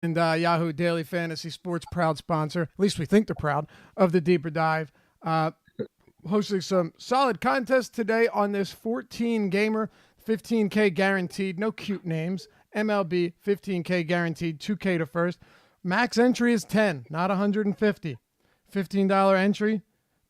And Yahoo Daily Fantasy Sports, proud sponsor, at least we think they're proud, of the Deeper Dive. Hosting some solid contests today on this 14-gamer, 15K guaranteed, no cute names. MLB, 15K guaranteed, 2K to first. Max entry is 10, not 150. $15 entry,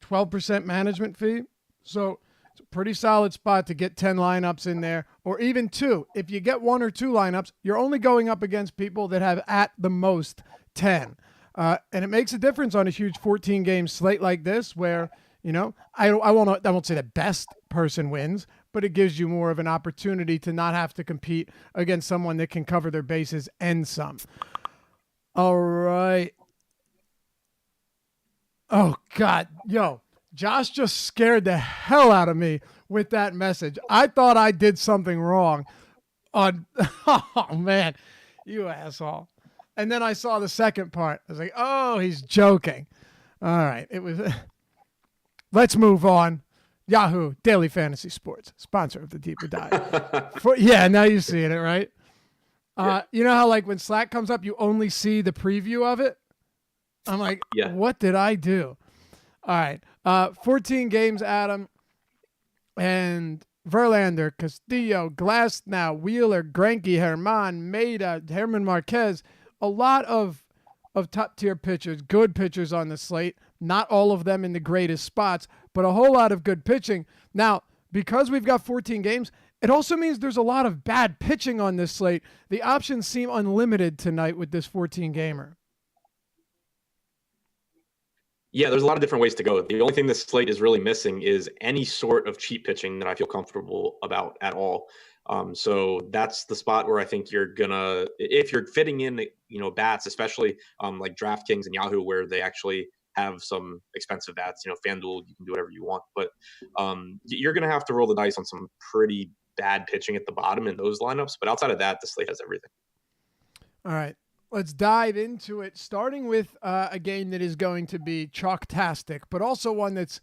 12% management fee. So it's a pretty solid spot to get 10 lineups in there, or even two. If you get one or two lineups, you're only going up against people that have at the most 10. And it makes a difference on a huge 14-game slate like this where, you know, I won't say the best person wins, but it gives you more of an opportunity to not have to compete against someone that can cover their bases and some. All right. Oh, God. Yo, Josh just scared the hell out of me with that message. I thought I did something wrong on, oh, man, you asshole. And then I saw the second part. I was like, oh, he's joking. All right. It was, let's move on. Yahoo Daily Fantasy Sports, sponsor of the Deeper Dive. Yeah, now you're seeing it, right? You know how like when Slack comes up, you only see the preview of it? I'm like, What did I do? All right. 14 games, Adam. And Verlander, Castillo, Glasnow, Wheeler, Greinke, Herman, Maeda, Herman Marquez. A lot of top-tier pitchers, good pitchers on the slate. Not all of them in the greatest spots, but a whole lot of good pitching. Now, because we've got 14 games, it also means there's a lot of bad pitching on this slate. The options seem unlimited tonight with this 14-gamer. Yeah, there's a lot of different ways to go. The only thing this slate is really missing is any sort of cheap pitching that I feel comfortable about at all. So that's the spot where I think you're gonna, if you're fitting in, bats, especially like DraftKings and Yahoo, where they actually have some expensive bats. FanDuel, you can do whatever you want, but you're gonna have to roll the dice on some pretty bad pitching at the bottom in those lineups. But outside of that, the slate has everything. All right. Let's dive into it, starting with a game that is going to be chalktastic, but also one that's,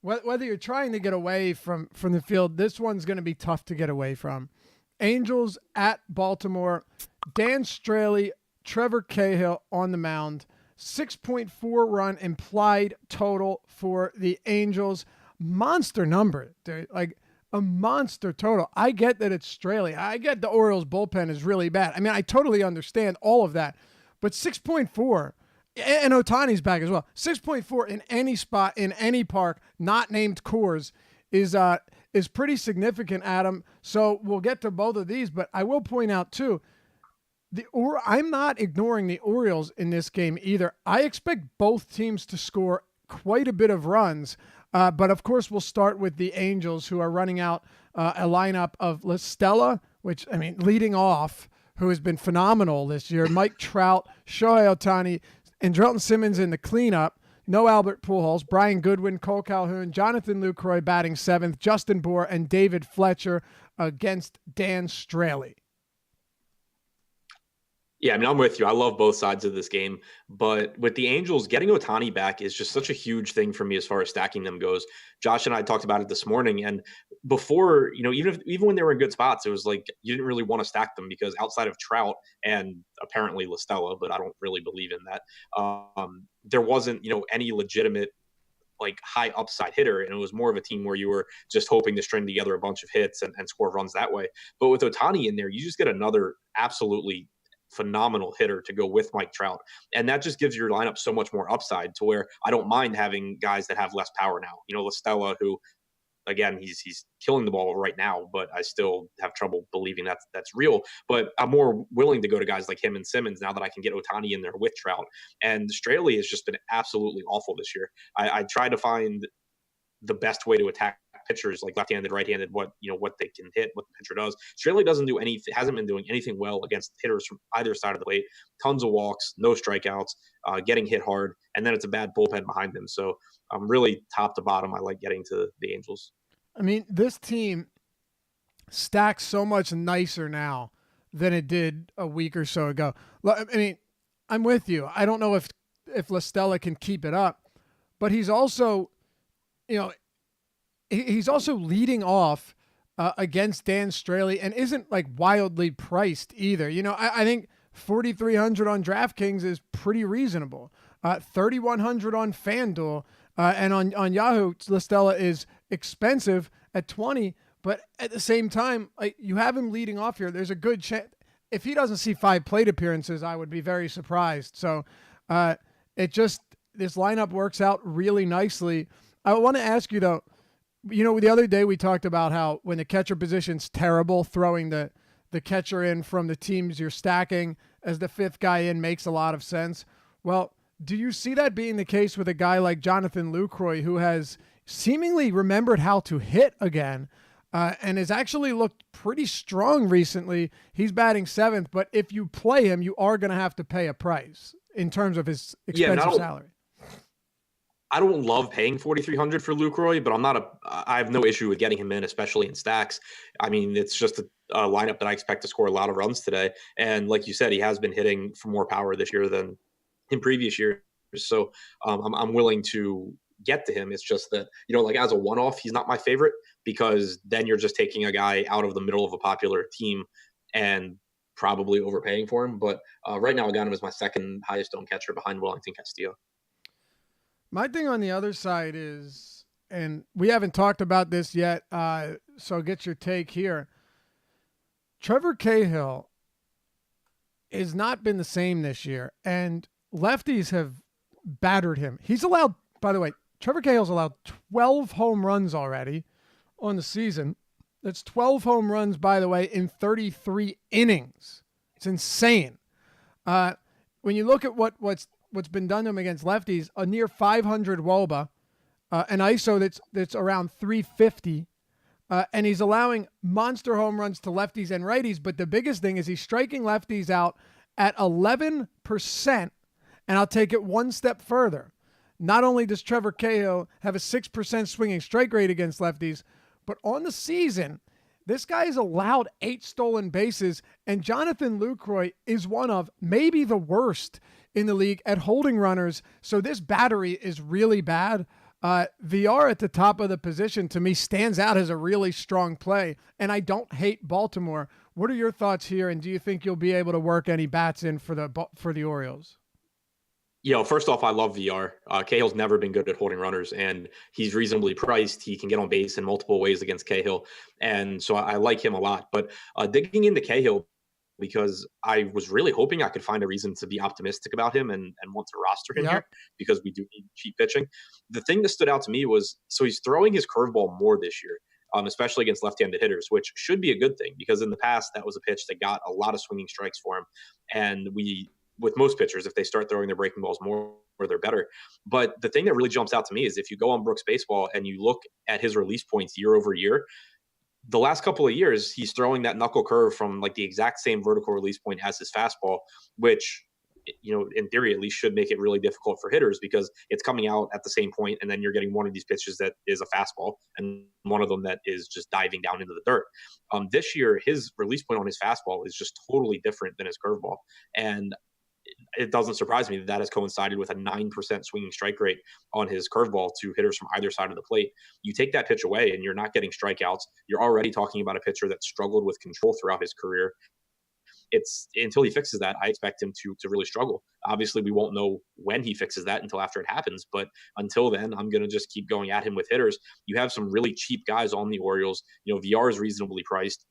whether you're trying to get away from the field, this one's going to be tough to get away from. Angels at Baltimore. Dan Straley, Trevor Cahill on the mound. 6.4 run implied total for the Angels. Monster number, dude. Like a monster total. I get that it's Straley. I get the Orioles bullpen is really bad. I mean, I totally understand all of that. But 6.4, and Ohtani's back as well. 6.4 in any spot, in any park, not named Coors, is pretty significant, Adam. So we'll get to both of these, but I will point out, too, I'm not ignoring the Orioles in this game either. I expect both teams to score quite a bit of runs. But, of course, we'll start with the Angels, who are running out a lineup of La Stella, which, I mean, leading off, who has been phenomenal this year, Mike Trout, Shohei Ohtani, and Andrelton Simmons in the cleanup, no Albert Pujols, Brian Goodwin, Cole Calhoun, Jonathan Lucroy batting seventh, Justin Bour, and David Fletcher against Dan Straley. Yeah, I mean, I'm with you. I love both sides of this game. But with the Angels, getting Ohtani back is just such a huge thing for me as far as stacking them goes. Josh and I talked about it this morning. And before, even when they were in good spots, it was like you didn't really want to stack them because outside of Trout and apparently La Stella, but I don't really believe in that, there wasn't, any legitimate like high upside hitter. And it was more of a team where you were just hoping to string together a bunch of hits and score runs that way. But with Ohtani in there, you just get another absolutely phenomenal hitter to go with Mike Trout. And that just gives your lineup so much more upside to where I don't mind having guys that have less power now. La Stella, who, again, he's killing the ball right now, but I still have trouble believing that's real. But I'm more willing to go to guys like him and Simmons now that I can get Ohtani in there with Trout. And Straley has just been absolutely awful this year. I tried to find the best way to attack pitchers like left-handed, right-handed, what they can hit, what the pitcher does. Straley hasn't been doing anything well against hitters from either side of the plate. Tons of walks, no strikeouts, getting hit hard, and then it's a bad bullpen behind him. So really top to bottom, I like getting to the Angels. I mean, this team stacks so much nicer now than it did a week or so ago. I mean, I'm with you. I don't know if La Stella can keep it up, but he's also, he's also leading off against Dan Straley and isn't like wildly priced either. I think $4,300 on DraftKings is pretty reasonable. $3,100 on FanDuel, and on Yahoo, Listella is expensive at 20. But at the same time, you have him leading off here. There's a good chance if he doesn't see 5 plate appearances, I would be very surprised. So this lineup works out really nicely. I want to ask you though. The other day we talked about how when the catcher position's terrible, throwing the catcher in from the teams you're stacking as the 5th guy in makes a lot of sense. Well, do you see that being the case with a guy like Jonathan Lucroy, who has seemingly remembered how to hit again and has actually looked pretty strong recently? He's batting 7th, but if you play him, you are going to have to pay a price in terms of his expensive salary. I don't love paying $4,300 for Lucroy, but I have no issue with getting him in, especially in stacks. I mean, it's just a lineup that I expect to score a lot of runs today. And like you said, he has been hitting for more power this year than in previous years. So I'm willing to get to him. It's just that, as a one-off, he's not my favorite, because then you're just taking a guy out of the middle of a popular team and probably overpaying for him. But right now I got him as my second highest owned catcher behind Wellington Castillo. My thing on the other side is, and we haven't talked about this yet, so get your take here. Trevor Cahill has not been the same this year, and lefties have battered him. He's allowed, by the way, Trevor Cahill's allowed 12 home runs already on the season. That's 12 home runs, by the way, in 33 innings. It's insane. When you look at what's been done to him against lefties, a near 500 WOBA, an ISO that's around 350, and he's allowing monster home runs to lefties and righties. But the biggest thing is he's striking lefties out at 11%, and I'll take it one step further. Not only does Trevor Cahill have a 6% swinging strike rate against lefties, but on the season, this guy has allowed 8 stolen bases, and Jonathan Lucroy is one of maybe the worst in the league at holding runners. So this battery is really bad. VR at the top of the position to me stands out as a really strong play, and I don't hate Baltimore. What are your thoughts here, and do you think you'll be able to work any bats in for the Orioles? First off, I love VR. Cahill's never been good at holding runners, and he's reasonably priced. He can get on base in multiple ways against Cahill, and so I like him a lot. But digging into Cahill, because I was really hoping I could find a reason to be optimistic about him and want to roster him here, because we do need cheap pitching. The thing that stood out to me was, so he's throwing his curveball more this year, especially against left-handed hitters, which should be a good thing, because in the past that was a pitch that got a lot of swinging strikes for him. And with most pitchers, if they start throwing their breaking balls more, they're better. But the thing that really jumps out to me is if you go on Brooks Baseball and you look at his release points year over year, the last couple of years, he's throwing that knuckle curve from like the exact same vertical release point as his fastball, which, in theory at least, should make it really difficult for hitters, because it's coming out at the same point, and then you're getting one of these pitches that is a fastball and one of them that is just diving down into the dirt. This year, his release point on his fastball is just totally different than his curveball. And it doesn't surprise me that has coincided with a 9% swinging strike rate on his curveball to hitters from either side of the plate. You take that pitch away and you're not getting strikeouts. You're already talking about a pitcher that struggled with control throughout his career. It's until he fixes that, I expect him to really struggle. Obviously, we won't know when he fixes that until after it happens. But until then, I'm going to just keep going at him with hitters. You have some really cheap guys on the Orioles. VR is reasonably priced.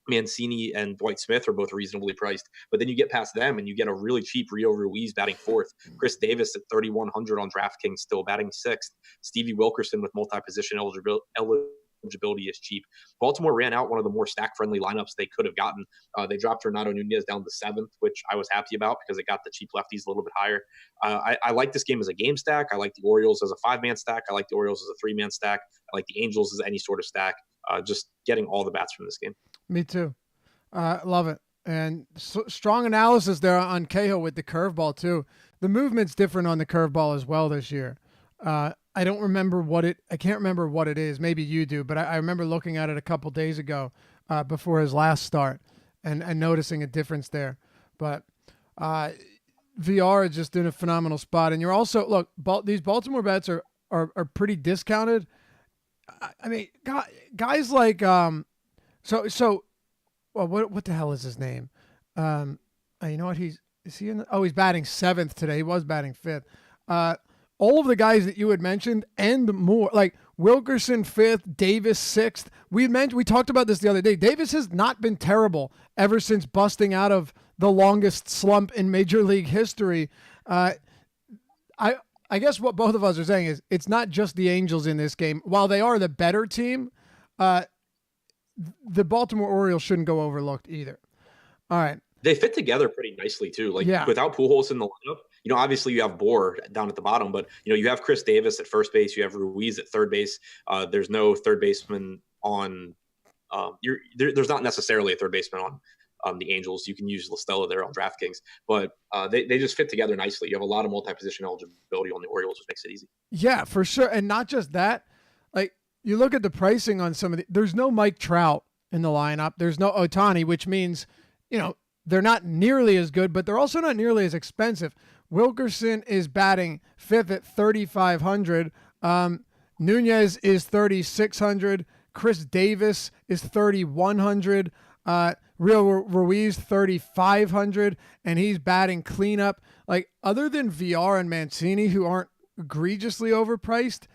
Mancini and Dwight Smith are both reasonably priced, but then you get past them and you get a really cheap Rio Ruiz batting 4th. Chris Davis at 3,100 on DraftKings, still batting 6th. Stevie Wilkerson with multi-position eligibility is cheap. Baltimore ran out one of the more stack-friendly lineups they could have gotten. They dropped Renato Nunez down to 7th, which I was happy about because it got the cheap lefties a little bit higher. I like this game as a game stack. I like the Orioles as a 5-man stack. I like the Orioles as a 3-man stack. I like the Angels as any sort of stack. Just getting all the bats from this game. Me too. Love it. And strong analysis there on Cahill with the curveball too. The movement's different on the curveball as well this year. I can't remember what it is. Maybe you do, but I remember looking at it a couple days ago before his last start and noticing a difference there. But VR is just in a phenomenal spot. And you're also, these Baltimore bets are pretty discounted. I mean, guys like, what the hell is his name? You know what? Is he in? He's batting 7th today. He was batting 5th. All of the guys that you had mentioned and more, like Wilkerson 5th, Davis 6th. We talked about this the other day. Davis has not been terrible ever since busting out of the longest slump in Major League history. I guess what both of us are saying is it's not just the Angels in this game. While they are the better team, the Baltimore Orioles shouldn't go overlooked either. All right. They fit together pretty nicely too. Like without Pujols in the lineup, obviously you have Bohr down at the bottom, but you have Chris Davis at first base, you have Ruiz at third base. There's no third baseman on. There's not necessarily a third baseman on the Angels. You can use LaStella there on DraftKings, but they just fit together nicely. You have a lot of multi-position eligibility on the Orioles, which makes it easy. Yeah, for sure, and not just that. Like you look at the pricing on some of there's no Mike Trout in the lineup. There's no Ohtani, which means they're not nearly as good, but they're also not nearly as expensive. Wilkerson is batting 5th at 3,500. Nunez is 3,600. Chris Davis is 3,100. Real Ruiz 3,500, and he's batting cleanup. Like other than VR and Mancini, who aren't egregiously overpriced,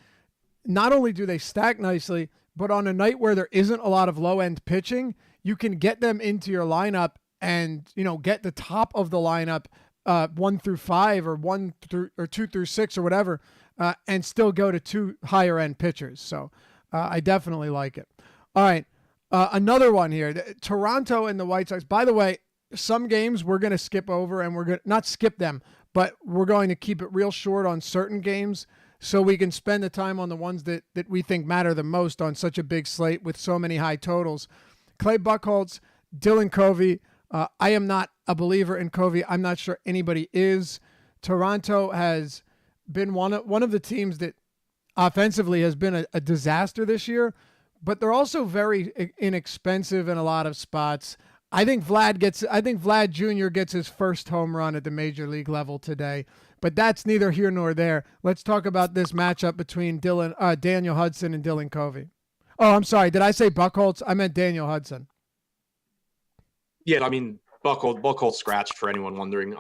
not only do they stack nicely, but on a night where there isn't a lot of low end pitching, you can get them into your lineup and get the top of the lineup 1 through 5 or 2 through 6 or whatever, and still go to 2 higher end pitchers. So I definitely like it. All right, another one here: Toronto and the White Sox. By the way, some games we're going to skip over, and we're going to not skip them, but we're going to keep it real short on certain games so we can spend the time on the ones that we think matter the most on such a big slate with so many high totals. Clay Buchholz, Dylan Covey. I am not a believer in Covey. I'm not sure anybody is. Toronto has been one of the teams that offensively has been a disaster this year, but they're also very inexpensive in a lot of spots. I think Vlad Jr. gets his first home run at the major league level today, but that's neither here nor there. Let's talk about this matchup between Daniel Hudson and Dylan Covey. Oh, I'm sorry. Did I say Buchholz? I meant Daniel Hudson. Yeah, I mean, Buchholz scratched for anyone wondering.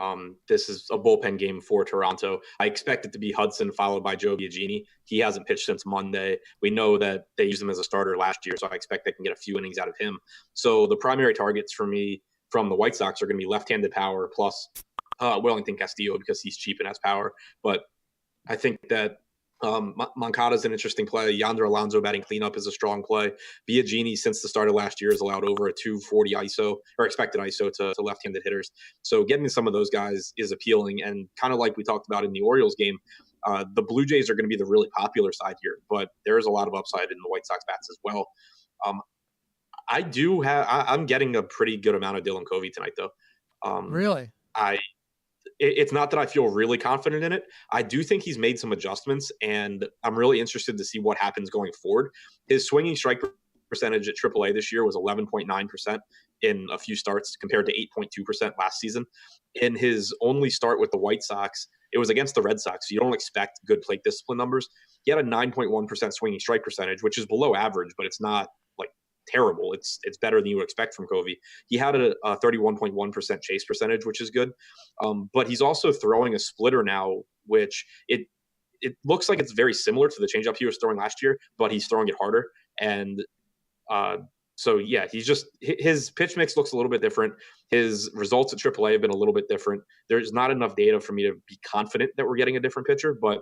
This is a bullpen game for Toronto. I expect it to be Hudson followed by Joe Biagini. He hasn't pitched since Monday. We know that they used him as a starter last year, so I expect they can get a few innings out of him. So the primary targets for me from the White Sox are going to be left-handed power plus Wellington Castillo because he's cheap and has power. But I think that Moncada's an interesting play. Yonder Alonso batting cleanup is a strong play. Biagini, since the start of last year, has allowed over a 240 ISO or expected ISO to left-handed hitters. So getting some of those guys is appealing. And kind of like we talked about in the Orioles game, the Blue Jays are going to be the really popular side here, but there is a lot of upside in the White Sox bats as well. I'm getting a pretty good amount of Dylan Covey tonight, though. Really? It's not that I feel really confident in it. I do think he's made some adjustments, and I'm really interested to see what happens going forward. His swinging strike percentage at AAA this year was 11.9% in a few starts compared to 8.2% last season. In his only start with the White Sox, it was against the Red Sox. So you don't expect good plate discipline numbers. He had a 9.1% swinging strike percentage, which is below average, but it's not like terrible. It's better than you would expect from Covey. He had a 31.1% chase percentage, which is good. But he's also throwing a splitter now, which it looks like it's very similar to the changeup he was throwing last year, but he's throwing it harder. And so, yeah, his pitch mix looks a little bit different. His results at AAA have been a little bit different. There's not enough data for me to be confident that we're getting a different pitcher, but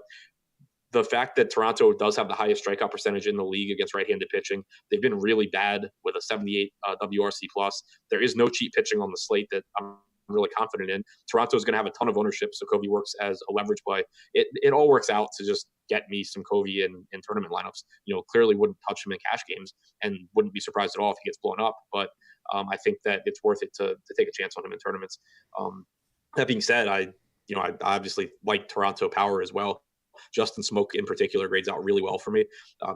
the fact that Toronto does have the highest strikeout percentage in the league against right-handed pitching, they've been really bad with a 78 WRC+. There is no cheap pitching on the slate that I'm really confident in. Toronto is going to have a ton of ownership, so Covey works as a leverage play. It all works out to just get me some Covey in tournament lineups. Clearly wouldn't touch him in cash games and wouldn't be surprised at all if he gets blown up. But I think that it's worth it to take a chance on him in tournaments. That being said, I obviously like Toronto power as well. Justin Smoke in particular grades out really well for me.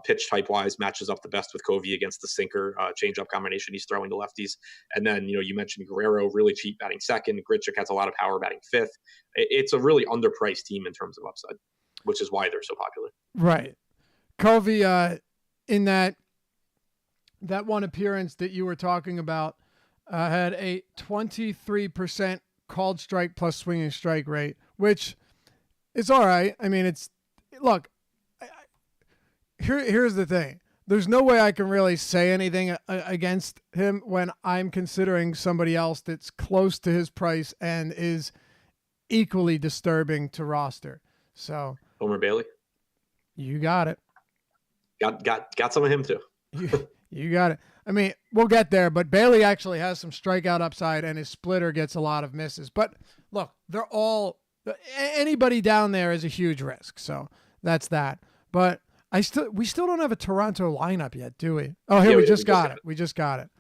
Pitch type wise matches up the best with Covey against the sinker changeup combination he's throwing to lefties. And then, you mentioned Guerrero, really cheap batting second. Grichuk has a lot of power batting fifth. It's a really underpriced team in terms of upside, which is why they're so popular. Right. Covey, in that one appearance that you were talking about, had a 23% called strike plus swinging strike rate, which is all right. I mean, look, here's the thing. There's no way I can really say anything against him when I'm considering somebody else that's close to his price and is equally disturbing to roster. So Homer Bailey. You got it. Got some of him too. You got it. I mean, we'll get there, but Bailey actually has some strikeout upside, and his splitter gets a lot of misses. But look, anybody down there is a huge risk. So that's that. But we still don't have a Toronto lineup yet, do we? Oh, here, we just got it. We just got it.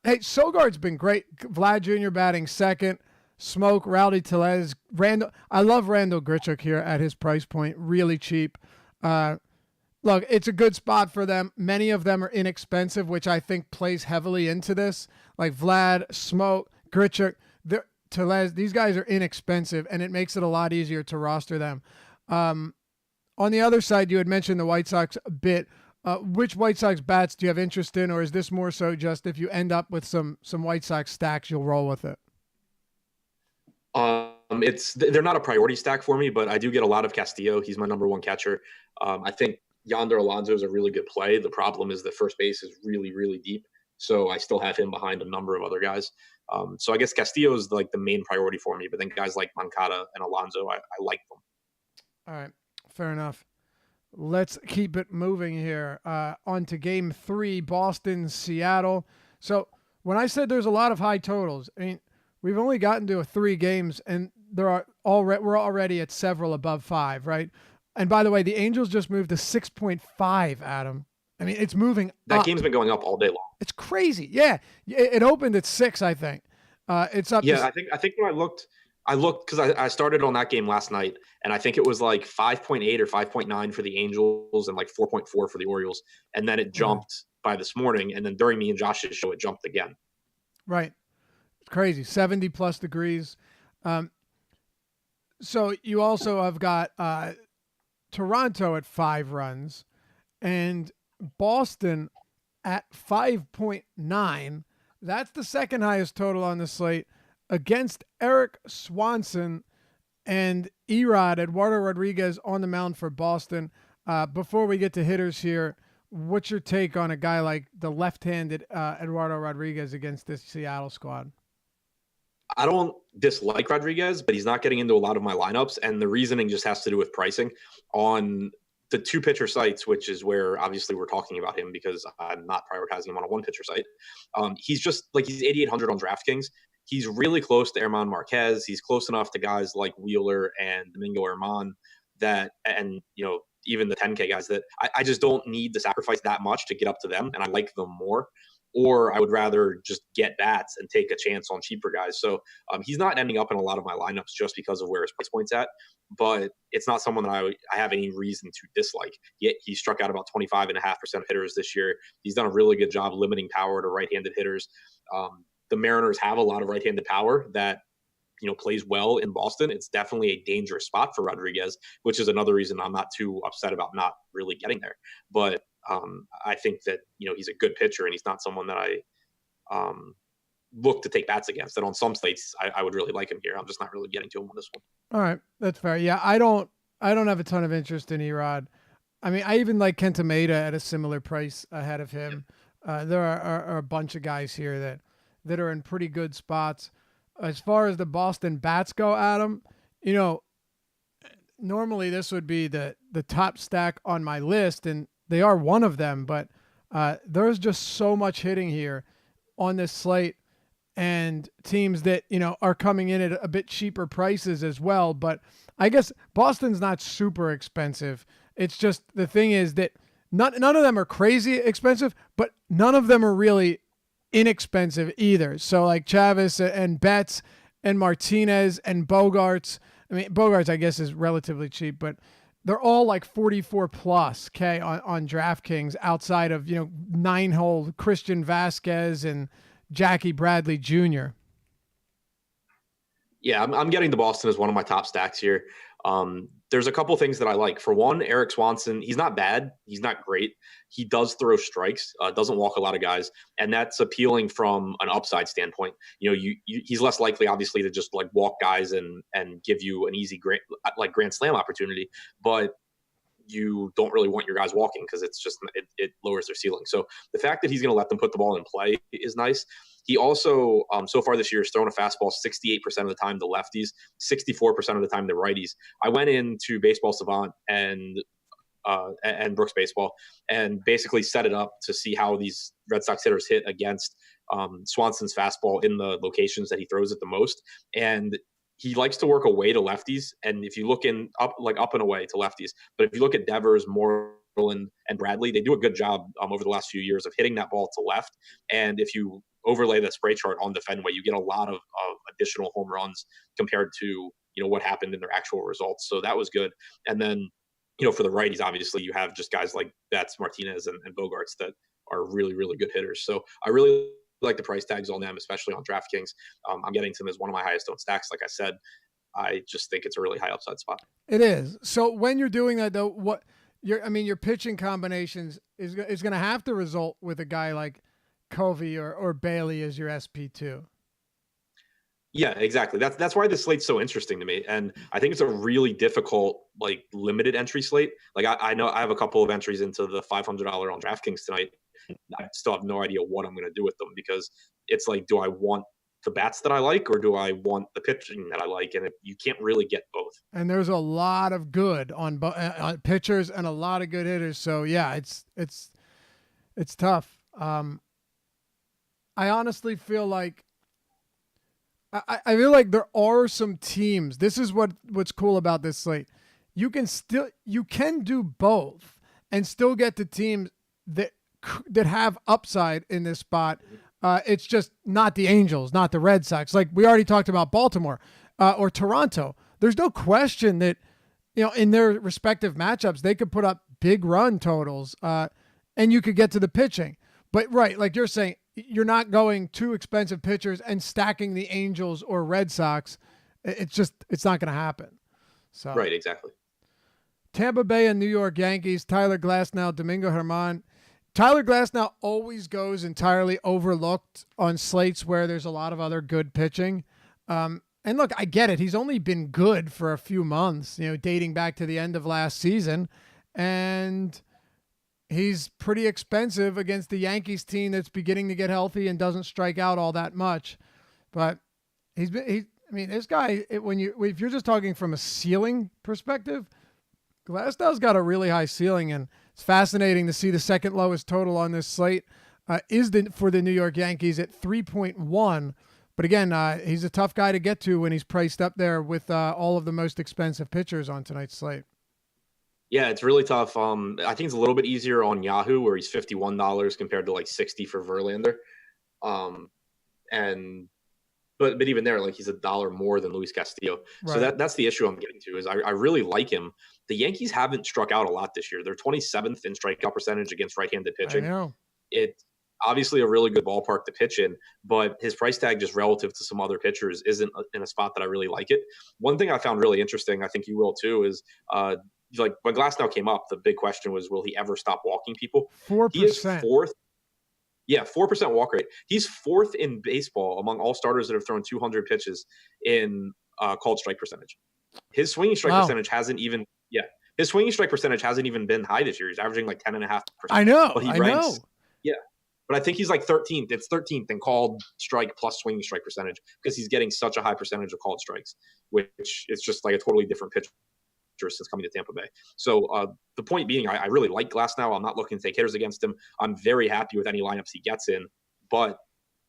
Hey, Sogard's been great. Vlad Jr. batting second. Smoke, Rowdy Tellez, Randall. I love Randall Grichuk here at his price point. Really cheap. Look, it's a good spot for them. Many of them are inexpensive, which I think plays heavily into this. Like Vlad, Smoke, Grichuk, Tellez. These guys are inexpensive, and it makes it a lot easier to roster them. On the other side, you had mentioned the White Sox a bit. Which White Sox bats do you have interest in, or is this more so just if you end up with some White Sox stacks, you'll roll with it? They're not a priority stack for me, but I do get a lot of Castillo. He's my number one catcher. I think Yonder Alonso is a really good play. The problem is the first base is really, really deep. So I still have him behind a number of other guys. So I guess Castillo is like the main priority for me, but then guys like Moncada and Alonso, I like them. All right. Fair enough. Let's keep it moving here. On to game 3, Boston, Seattle. So when I said there's a lot of high totals, I mean, we've only gotten to 3 games, and we're already at several above 5, right? And by the way, the Angels just moved to 6.5, Adam. I mean, it's moving That up. Game's been going up all day long. It's crazy. Yeah. It opened at 6, I think. It's up. Yeah, I think when I looked because I started on that game last night, and I think it was like 5.8 or 5.9 for the Angels and like 4.4 for the Orioles. And then it jumped by this morning. And then during me and Josh's show, it jumped again. Right. It's crazy. 70 plus degrees. So you also have got Toronto at 5 runs and Boston at 5.9. That's the second highest total on the slate against Eric Swanson and Erod, Eduardo Rodriguez on the mound for Boston. Before we get to hitters here, what's your take on a guy like the left-handed Eduardo Rodriguez against this Seattle squad? I don't dislike Rodriguez, but he's not getting into a lot of my lineups. And the reasoning just has to do with pricing on the 2-pitcher sites, which is where obviously we're talking about him because I'm not prioritizing him on a 1-pitcher site. He's just like, he's 8,800 on DraftKings. He's really close to Herman Marquez. He's close enough to guys like Wheeler and Domingo Herman that, and, you know, even the 10K guys that I just don't need to sacrifice that much to get up to them. And I like them more. Or I would rather just get bats and take a chance on cheaper guys. So he's not ending up in a lot of my lineups just because of where his price point's at. But it's not someone that I have any reason to dislike. Yet he struck out about 25.5% of hitters this year. He's done a really good job limiting power to right-handed hitters. The Mariners have a lot of right-handed power that, you know, plays well in Boston. It's definitely a dangerous spot for Rodriguez, which is another reason I'm not too upset about not really getting there. But I think that, you know, he's a good pitcher and he's not someone that I look to take bats against. And on some slates, I would really like him here. I'm just not really getting to him on this one. All right, that's fair. Yeah, I don't have a ton of interest in Erod. I mean, I even like Kenta Maeda at a similar price ahead of him. There are a bunch of guys here that are in pretty good spots. As far as the Boston bats go, Adam, you know, normally this would be the top stack on my list, and they are one of them, but there's just so much hitting here on this slate and teams that, you know, are coming in at a bit cheaper prices as well. But I guess Boston's not super expensive. It's just the thing is that none of them are crazy expensive, but none of them are really inexpensive either. So like Chavis and Betts and Martinez and Bogarts. I mean, Bogarts, I guess, is relatively cheap, but they're all like 44 plus K on DraftKings outside of, you know, 9-hole Christian Vasquez and Jackie Bradley Jr. Yeah, I'm getting the Boston as one of my top stacks here. There's a couple things that I like. For one, Eric Swanson, he's not bad. He's not great. He does throw strikes, doesn't walk a lot of guys, and that's appealing from an upside standpoint. He's less likely, obviously, to just like walk guys and give you an easy grand slam opportunity, but you don't really want your guys walking because it's just it lowers their ceiling. So the fact that he's going to let them put the ball in play is nice. He also, so far this year, has thrown a fastball 68% of the time to lefties, 64% of the time to righties. I went into Baseball Savant and Brooks Baseball and basically set it up to see how these Red Sox hitters hit against Swanson's fastball in the locations that he throws it the most. And he likes to work away to lefties. And if you look up and away to lefties, but if you look at Devers, Moreland, and Bradley, they do a good job over the last few years of hitting that ball to left. And if you overlay the spray chart on the Fenway, you get a lot of additional home runs compared to what happened in their actual results. So that was good. And then for the righties, obviously you have just guys like Betts, Martinez, and Bogarts that are really, really good hitters. So I really like the price tags on them, especially on DraftKings. I'm getting to them as one of my highest owned stacks. Like I said, I just think it's a really high upside spot. It is. So when you're doing that, though, your pitching combinations is going to have to result with a guy like Covey or Bailey as your SP2. Yeah, exactly. That's why this slate's so interesting to me. And I think it's a really difficult, limited entry slate. I know I have a couple of entries into the $500 on DraftKings tonight. I still have no idea what I'm going to do with them because it's like, do I want the bats that I like or do I want the pitching that I like? And you can't really get both. And there's a lot of good on pitchers and a lot of good hitters. So yeah, it's tough. I honestly feel like I feel like there are some teams. This is what's cool about this slate. You can do both and still get the teams that have upside in this spot. It's just not the Angels, not the Red Sox. Like we already talked about Baltimore or Toronto. There's no question that in their respective matchups they could put up big run totals and you could get to the pitching. But right, like you're saying, you're not going too expensive pitchers and stacking the Angels or Red Sox. It's not going to happen. So right, exactly. Tampa Bay and New York Yankees, Tyler Glasnow, Domingo Germán. Tyler Glasnow always goes entirely overlooked on slates where there's a lot of other good pitching. And look, I get it. He's only been good for a few months, dating back to the end of last season. And he's pretty expensive against the Yankees team that's beginning to get healthy and doesn't strike out all that much. But this guy, if you're just talking from a ceiling perspective, Glasnow's got a really high ceiling, and it's fascinating to see the second lowest total on this slate for the New York Yankees at 3.1. But again, he's a tough guy to get to when he's priced up there with all of the most expensive pitchers on tonight's slate. Yeah, it's really tough. I think it's a little bit easier on Yahoo where he's $51 compared to $60 for Verlander. But even there, he's $1 more than Luis Castillo. Right. So that's the issue I'm getting to is I really like him. The Yankees haven't struck out a lot this year. They're 27th in strikeout percentage against right-handed pitching. I know. It's obviously a really good ballpark to pitch in, but his price tag just relative to some other pitchers isn't in a spot that I really like it. One thing I found really interesting, I think you will too, is when Glasnow came up, the big question was, will he ever stop walking people? 4%. He is fourth. Yeah, 4% walk rate. He's fourth in baseball among all starters that have thrown 200 pitches in called strike percentage. His swinging strike percentage hasn't even been high this year. He's averaging 10.5%. I know. But he ranks. Yeah. But I think he's 13th. It's 13th in called strike plus swinging strike percentage because he's getting such a high percentage of called strikes, which is just a totally different pitcher since coming to Tampa Bay. So the point being, I really like Glasnow. I'm not looking to take hitters against him. I'm very happy with any lineups he gets in, but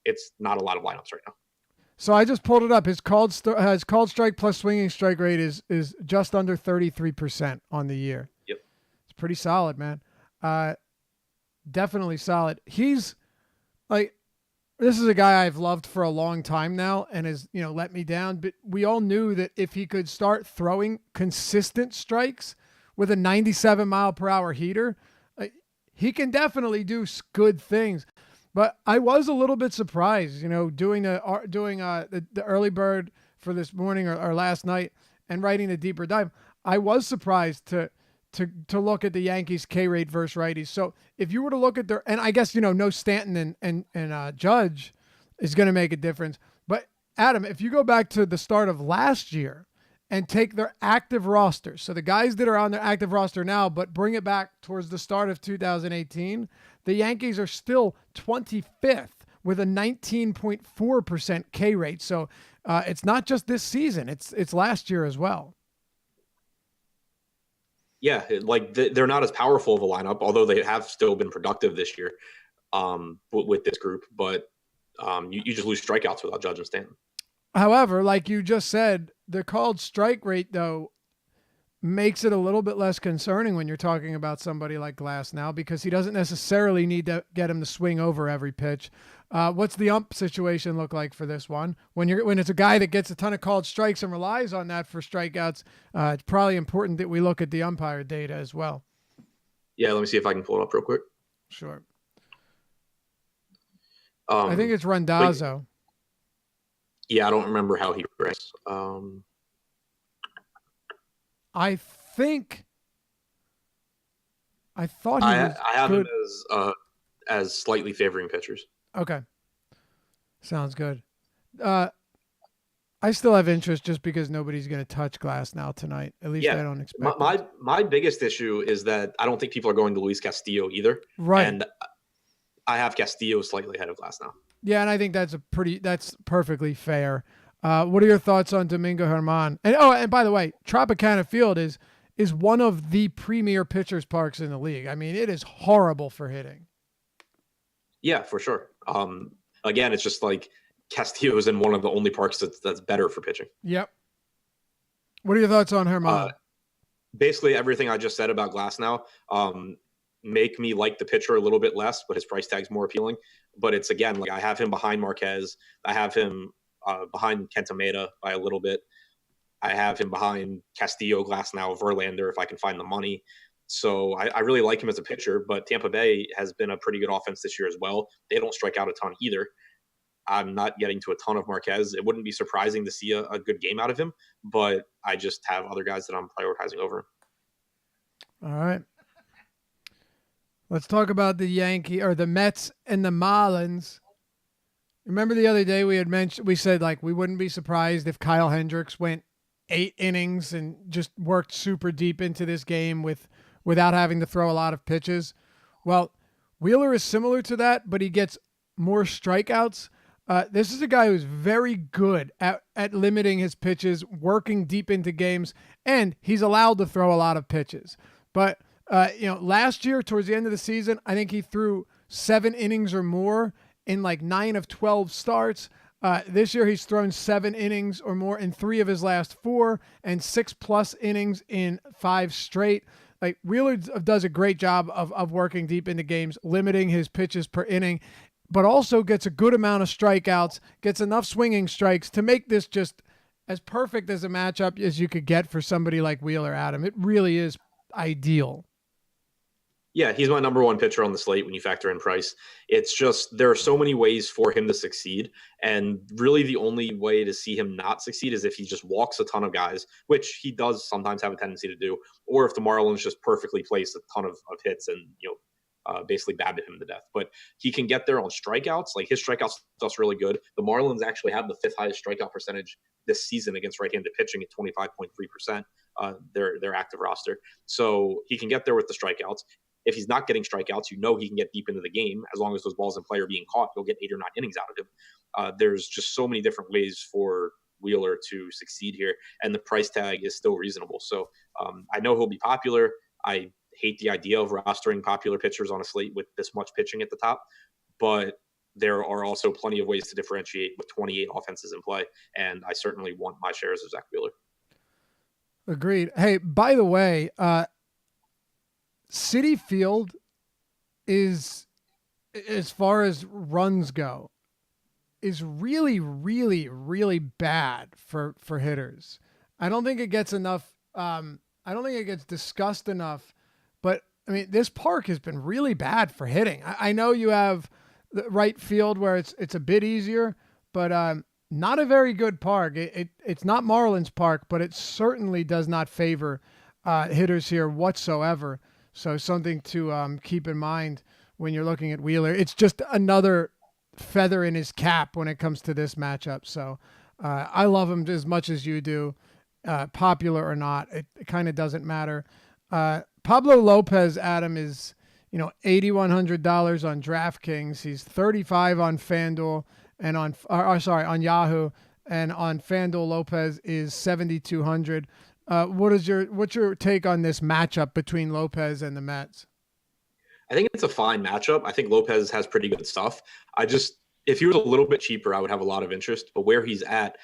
it's not a lot of lineups right now. So I just pulled it up. His called strike plus swinging strike rate is just under 33% on the year. Yep. It's pretty solid, man. Definitely solid. He's this is a guy I've loved for a long time now and has, let me down. But we all knew that if he could start throwing consistent strikes with a 97-mile-per-hour heater, he can definitely do good things. But I was a little bit surprised, doing the early bird for this morning or last night and writing the deeper dive, I was surprised to look at the Yankees K rate versus righties. So if you were to look at their, and I guess, no Stanton and Judge is going to make a difference. But Adam, if you go back to the start of last year and take their active rosters, so the guys that are on their active roster now, but bring it back towards the start of 2018, the Yankees are still 25th with a 19.4% K rate. So it's not just this season; it's last year as well. Yeah, like they're not as powerful of a lineup, although they have still been productive this year with this group. But you just lose strikeouts without Judge and Stanton. However, like you just said, the called strike rate, though, makes it a little bit less concerning when you're talking about somebody like Glass now, because he doesn't necessarily need to get him to swing over every pitch. What's the ump situation look like for this one? When it's a guy that gets a ton of called strikes and relies on that for strikeouts, it's probably important that we look at the umpire data as well. Yeah, let me see if I can pull it up real quick. Sure. I think it's Randazzo. Yeah, I don't remember how he ranks. I thought I have him as slightly favoring pitchers. Okay. Sounds good. I still have interest just because nobody's going to touch Glass now tonight. At least I don't expect my biggest issue is that I don't think people are going to Luis Castillo either. Right. And I have Castillo slightly ahead of Glass now. Yeah, and I think that's perfectly fair. What are your thoughts on Domingo Germán? And by the way, Tropicana Field is one of the premier pitchers parks in the league. I mean, it is horrible for hitting. Yeah, for sure. Again, it's just like Castillo is in one of the only parks that's better for pitching. Yep. What are your thoughts on Germán? Basically, everything I just said about Glass now make me like the pitcher a little bit less, but his price tag's more appealing. But it's, again, like I have him behind Marquez. I have him behind Kenta Maeda by a little bit. I have him behind Castillo, Glass now, Verlander if I can find the money. So I really like him as a pitcher, but Tampa Bay has been a pretty good offense this year as well. They don't strike out a ton either. I'm not getting to a ton of Marquez. It wouldn't be surprising to see a good game out of him, but I just have other guys that I'm prioritizing over him. All right. Let's talk about the Mets and the Marlins. Remember the other day we said like we wouldn't be surprised if Kyle Hendricks went 8 innings and just worked super deep into this game without having to throw a lot of pitches. Well, Wheeler is similar to that, but he gets more strikeouts. This is a guy who's very good at limiting his pitches, working deep into games, and he's allowed to throw a lot of pitches. But last year, towards the end of the season, I think he threw 7 innings or more in like 9 of 12 starts. This year, he's thrown 7 innings or more in 3 of his last 4 and 6+ innings in 5 straight. Like Wheeler does a great job of working deep into games, limiting his pitches per inning, but also gets a good amount of strikeouts, gets enough swinging strikes to make this just as perfect as a matchup as you could get for somebody like Wheeler, Adam. It really is ideal. Yeah, he's my number 1 pitcher on the slate when you factor in price. It's just there are so many ways for him to succeed, and really the only way to see him not succeed is if he just walks a ton of guys, which he does sometimes have a tendency to do, or if the Marlins just perfectly place a ton of hits and basically BABIP him to death. But he can get there on strikeouts. Like his strikeouts stuff's really good. The Marlins actually have the 5th highest strikeout percentage this season against right-handed pitching at 25.3%. Their active roster. So he can get there with the strikeouts. If he's not getting strikeouts, he can get deep into the game. As long as those balls in play are being caught, he'll get 8 or 9 innings out of him. There's just so many different ways for Wheeler to succeed here, and the price tag is still reasonable. So I know he'll be popular. I hate the idea of rostering popular pitchers on a slate with this much pitching at the top, but there are also plenty of ways to differentiate with 28 offenses in play, and I certainly want my shares of Zach Wheeler. Agreed. Hey, by the way, Citi Field is, as far as runs go, is really, really, really bad for hitters. I don't think it gets enough. I don't think it gets discussed enough. But I mean, this park has been really bad for hitting. I know you have the right field where it's a bit easier, but not a very good park. It's not Marlins Park, but it certainly does not favor hitters here whatsoever. So something to keep in mind when you're looking at Wheeler. It's just another feather in his cap when it comes to this matchup. So I love him as much as you do, popular or not. It kind of doesn't matter. Pablo Lopez, Adam, is $8,100 on DraftKings. He's 35 on FanDuel and on Yahoo, and on FanDuel Lopez is 7,200. What's your take on this matchup between Lopez and the Mets? I think it's a fine matchup. I think Lopez has pretty good stuff. If he was a little bit cheaper, I would have a lot of interest. But where he's at,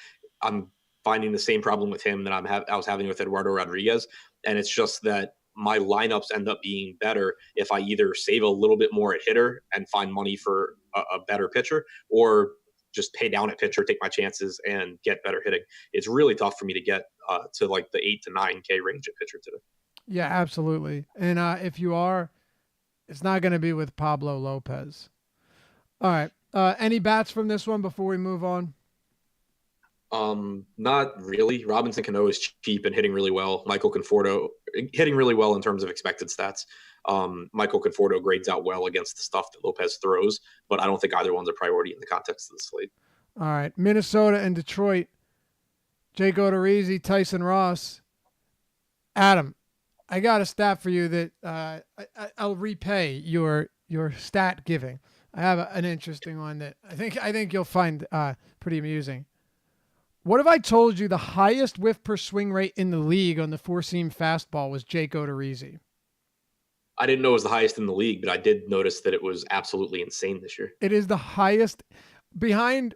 I'm finding the same problem with him that I was having with Eduardo Rodriguez, and it's just that my lineups end up being better if I either save a little bit more at hitter and find money for a better pitcher, or just pay down at pitcher, take my chances, and get better hitting. It's really tough for me to get to like the 8 to 9K range at pitcher today. Yeah, absolutely. And if you are, it's not going to be with Pablo Lopez. All right. Any bats from this one before we move on? Not really. Robinson Cano is cheap and hitting really well. Michael Conforto hitting really well in terms of expected stats. Michael Conforto grades out well against the stuff that Lopez throws, but I don't think either one's a priority in the context of the slate. All right. Minnesota and Detroit. Jake Odorizzi, Tyson Ross. Adam, I got a stat for you that I'll repay your stat giving. I have an interesting one that I think you'll find pretty amusing. What if I told you the highest whiff per swing rate in the league on the four-seam fastball was Jake Odorizzi? I didn't know it was the highest in the league, but I did notice that it was absolutely insane this year. It is the highest behind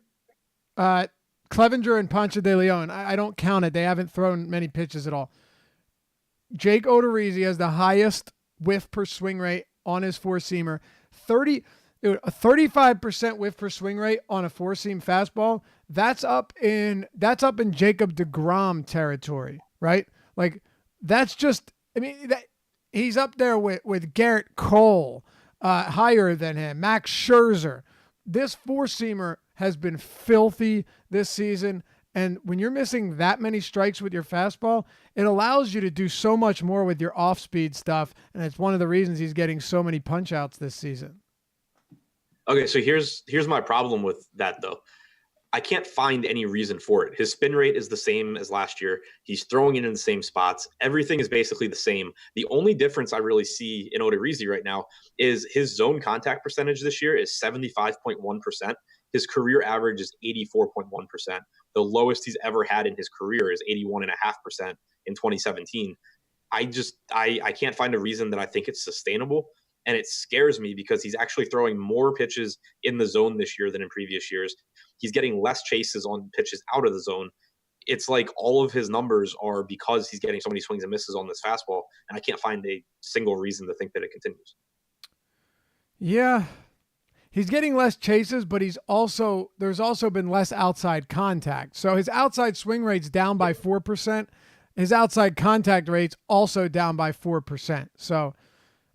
Clevenger and Ponce de Leon. I don't count it. They haven't thrown many pitches at all. Jake Odorizzi has the highest whiff per swing rate on his four-seamer. A 35% whiff per swing rate on a four-seam fastball. That's up in Jacob deGrom territory, right? Like that's just. I mean, he's up there with Garrett Cole, higher than him, Max Scherzer. This four-seamer has been filthy this season. And when you're missing that many strikes with your fastball, it allows you to do so much more with your off-speed stuff. And it's one of the reasons he's getting so many punch-outs this season. Okay, so here's my problem with that, though. I can't find any reason for it. His spin rate is the same as last year. He's throwing it in the same spots. Everything is basically the same. The only difference I really see in Odorizzi right now is his zone contact percentage this year is 75.1%. His career average is 84.1%. The lowest he's ever had in his career is 81.5% in 2017. I can't find a reason that I think it's sustainable. And it scares me because he's actually throwing more pitches in the zone this year than in previous years. He's getting less chases on pitches out of the zone. It's like all of his numbers are because he's getting so many swings and misses on this fastball. And I can't find a single reason to think that it continues. Yeah. He's getting less chases, but there's also been less outside contact. So his outside swing rate's down by 4%. His outside contact rate's also down by 4%. So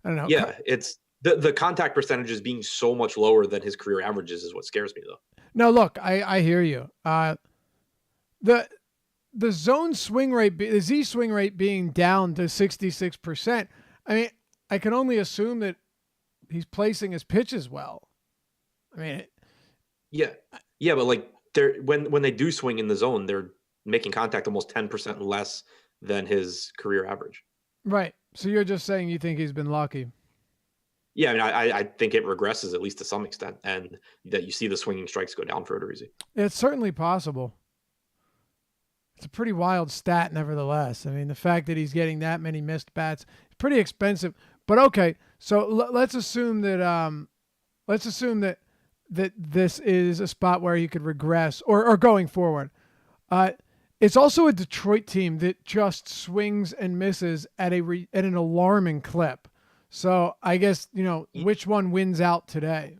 I don't know. Yeah, it's the contact percentages being so much lower than his career averages is what scares me, though. No, look, I hear you. The zone swing rate, the Z swing rate being down to 66%. I mean, I can only assume that he's placing his pitches well. I mean, yeah, but like when they do swing in the zone, they're making contact almost 10% less than his career average. Right. So you're just saying you think he's been lucky. Yeah, I mean, I think it regresses at least to some extent, and that you see the swinging strikes go down for Odorizzi. It's certainly possible. It's a pretty wild stat, nevertheless. I mean, the fact that he's getting that many missed bats is pretty expensive. But okay, so let's assume that this is a spot where he could regress or going forward. It's also a Detroit team that just swings and misses at an alarming clip. So I guess, which one wins out today?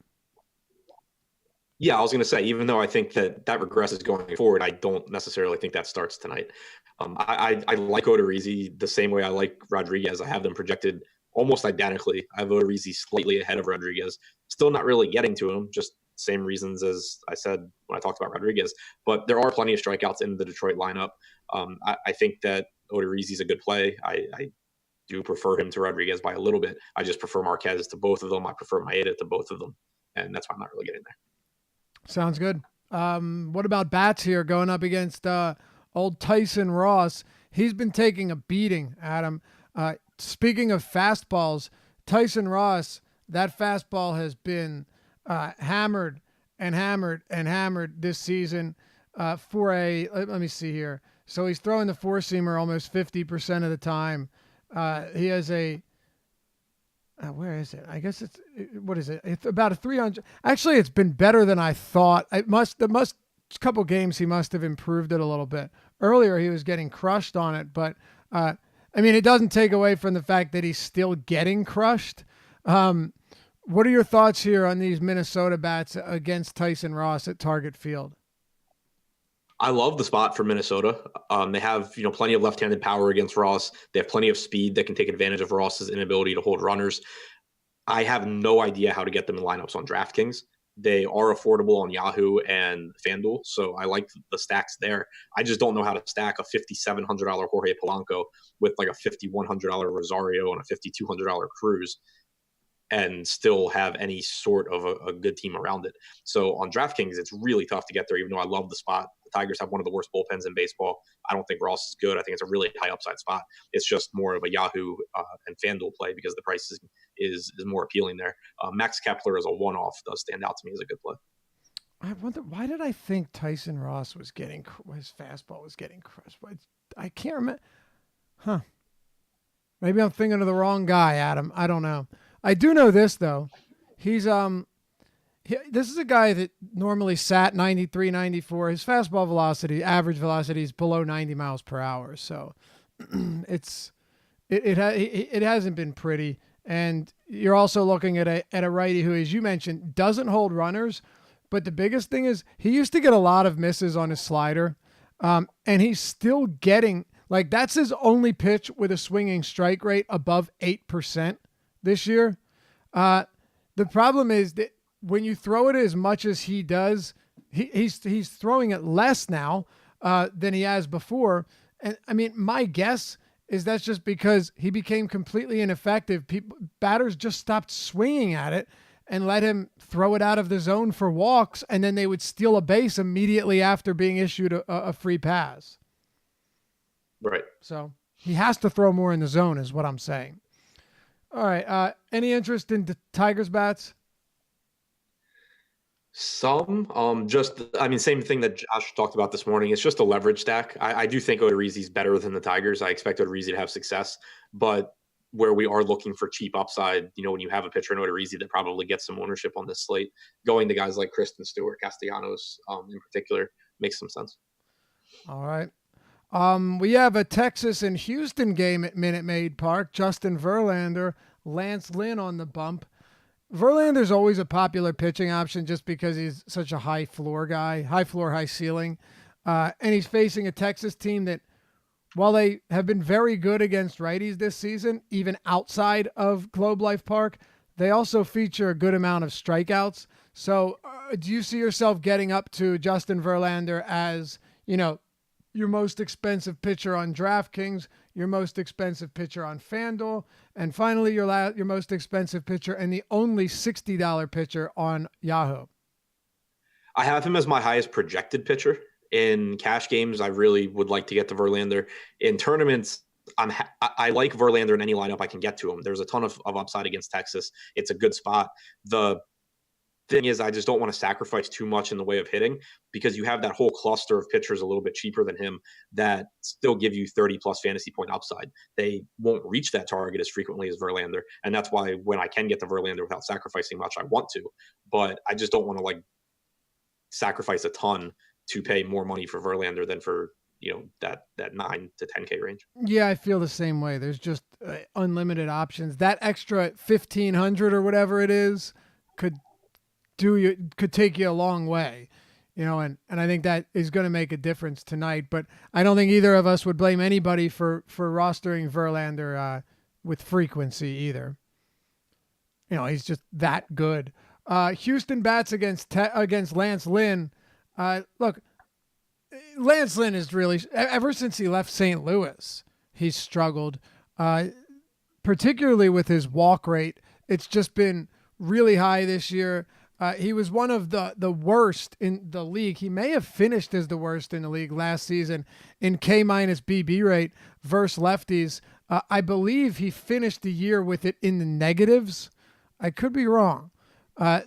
Yeah, I was going to say, even though I think that regresses going forward, I don't necessarily think that starts tonight. I like Odorizzi the same way I like Rodriguez. I have them projected almost identically. I have Odorizzi slightly ahead of Rodriguez. Still not really getting to him, just same reasons as I said when I talked about Rodriguez. But there are plenty of strikeouts in the Detroit lineup. I think that Odorizzi's a good play. I do prefer him to Rodriguez by a little bit. I just prefer Marquez to both of them. I prefer Maeda to both of them. And that's why I'm not really getting there. Sounds good. What about bats here going up against old Tyson Ross? He's been taking a beating, Adam. Speaking of fastballs, Tyson Ross, that fastball has been hammered and hammered and hammered this season for a, let me see here. So he's throwing the four-seamer almost 50% of the time. He has a, where is it? I guess what is it? It's about a 300. Actually, it's been better than I thought. Couple games he must have improved it a little bit. Earlier he was getting crushed on it, but I mean, it doesn't take away from the fact that he's still getting crushed. What are your thoughts here on these Minnesota bats against Tyson Ross at Target Field? I love the spot for Minnesota. They have, plenty of left-handed power against Ross. They have plenty of speed that can take advantage of Ross's inability to hold runners. I have no idea how to get them in lineups on DraftKings. They are affordable on Yahoo and FanDuel, so I like the stacks there. I just don't know how to stack a $5,700 Jorge Polanco with like a $5,100 Rosario and a $5,200 Cruz and still have any sort of a good team around it. So on DraftKings, it's really tough to get there, even though I love the spot. The Tigers have one of the worst bullpens in baseball. I don't think Ross is good. I think it's a really high upside spot. It's just more of a Yahoo and FanDuel play because the price is more appealing there. Max Kepler as a one-off does stand out to me as a good play. I wonder, why did I think Tyson Ross his fastball was getting crushed? I can't remember. Huh. Maybe I'm thinking of the wrong guy, Adam. I don't know. I do know this though. He's this is a guy that normally sat 93, 94. His fastball velocity, average velocity, is below 90 miles per hour. So it hasn't been pretty. And you're also looking at a righty who, as you mentioned, doesn't hold runners. But the biggest thing is he used to get a lot of misses on his slider, and he's still getting, like, that's his only pitch with a swinging strike rate above 8%. This year. The problem is that when you throw it as much as he does, he's throwing it less now than he has before. And I mean, my guess is that's just because he became completely ineffective. Batters just stopped swinging at it and let him throw it out of the zone for walks, and then they would steal a base immediately after being issued a free pass. Right. So he has to throw more in the zone is what I'm saying. All right. Any interest in the Tigers bats? Some. Same thing that Josh talked about this morning. It's just a leverage stack. I do think Odorizzi's better than the Tigers. I expect Odorizzi to have success, but where we are looking for cheap upside, when you have a pitcher in Odorizzi that probably gets some ownership on this slate, going to guys like Kristen Stewart, Castellanos in particular, makes some sense. All right. We have a Texas and Houston game at Minute Maid Park. Justin Verlander, Lance Lynn on the bump. Verlander's always a popular pitching option just because he's such a high floor guy, high floor, high ceiling. And he's facing a Texas team that, while they have been very good against righties this season, even outside of Globe Life Park, they also feature a good amount of strikeouts. So do you see yourself getting up to Justin Verlander as, your most expensive pitcher on DraftKings, your most expensive pitcher on FanDuel, and finally your most expensive pitcher and the only $60 pitcher on Yahoo? I have him as my highest projected pitcher. In cash games, I really would like to get to Verlander. In tournaments, I like Verlander in any lineup I can get to him. There's a ton of upside against Texas. It's a good spot. The thing is, I just don't want to sacrifice too much in the way of hitting because you have that whole cluster of pitchers a little bit cheaper than him that still give you 30 plus fantasy point upside. They won't reach that target as frequently as Verlander. And that's why when I can get to Verlander without sacrificing much, I want to, but I just don't want to sacrifice a ton to pay more money for Verlander than for, that 9 to 10K range. Yeah, I feel the same way. There's just unlimited options. That extra 1,500 or whatever it is could take you a long way, and I think that is going to make a difference tonight. But I don't think either of us would blame anybody for rostering Verlander with frequency either. He's just that good. Houston bats against Lance Lynn. Look, Lance Lynn is really, ever since he left St. Louis, he's struggled, particularly with his walk rate. It's just been really high this year. He was one of the worst in the league. He may have finished as the worst in the league last season in K- BB rate versus lefties. I believe he finished the year with it in the negatives. I could be wrong.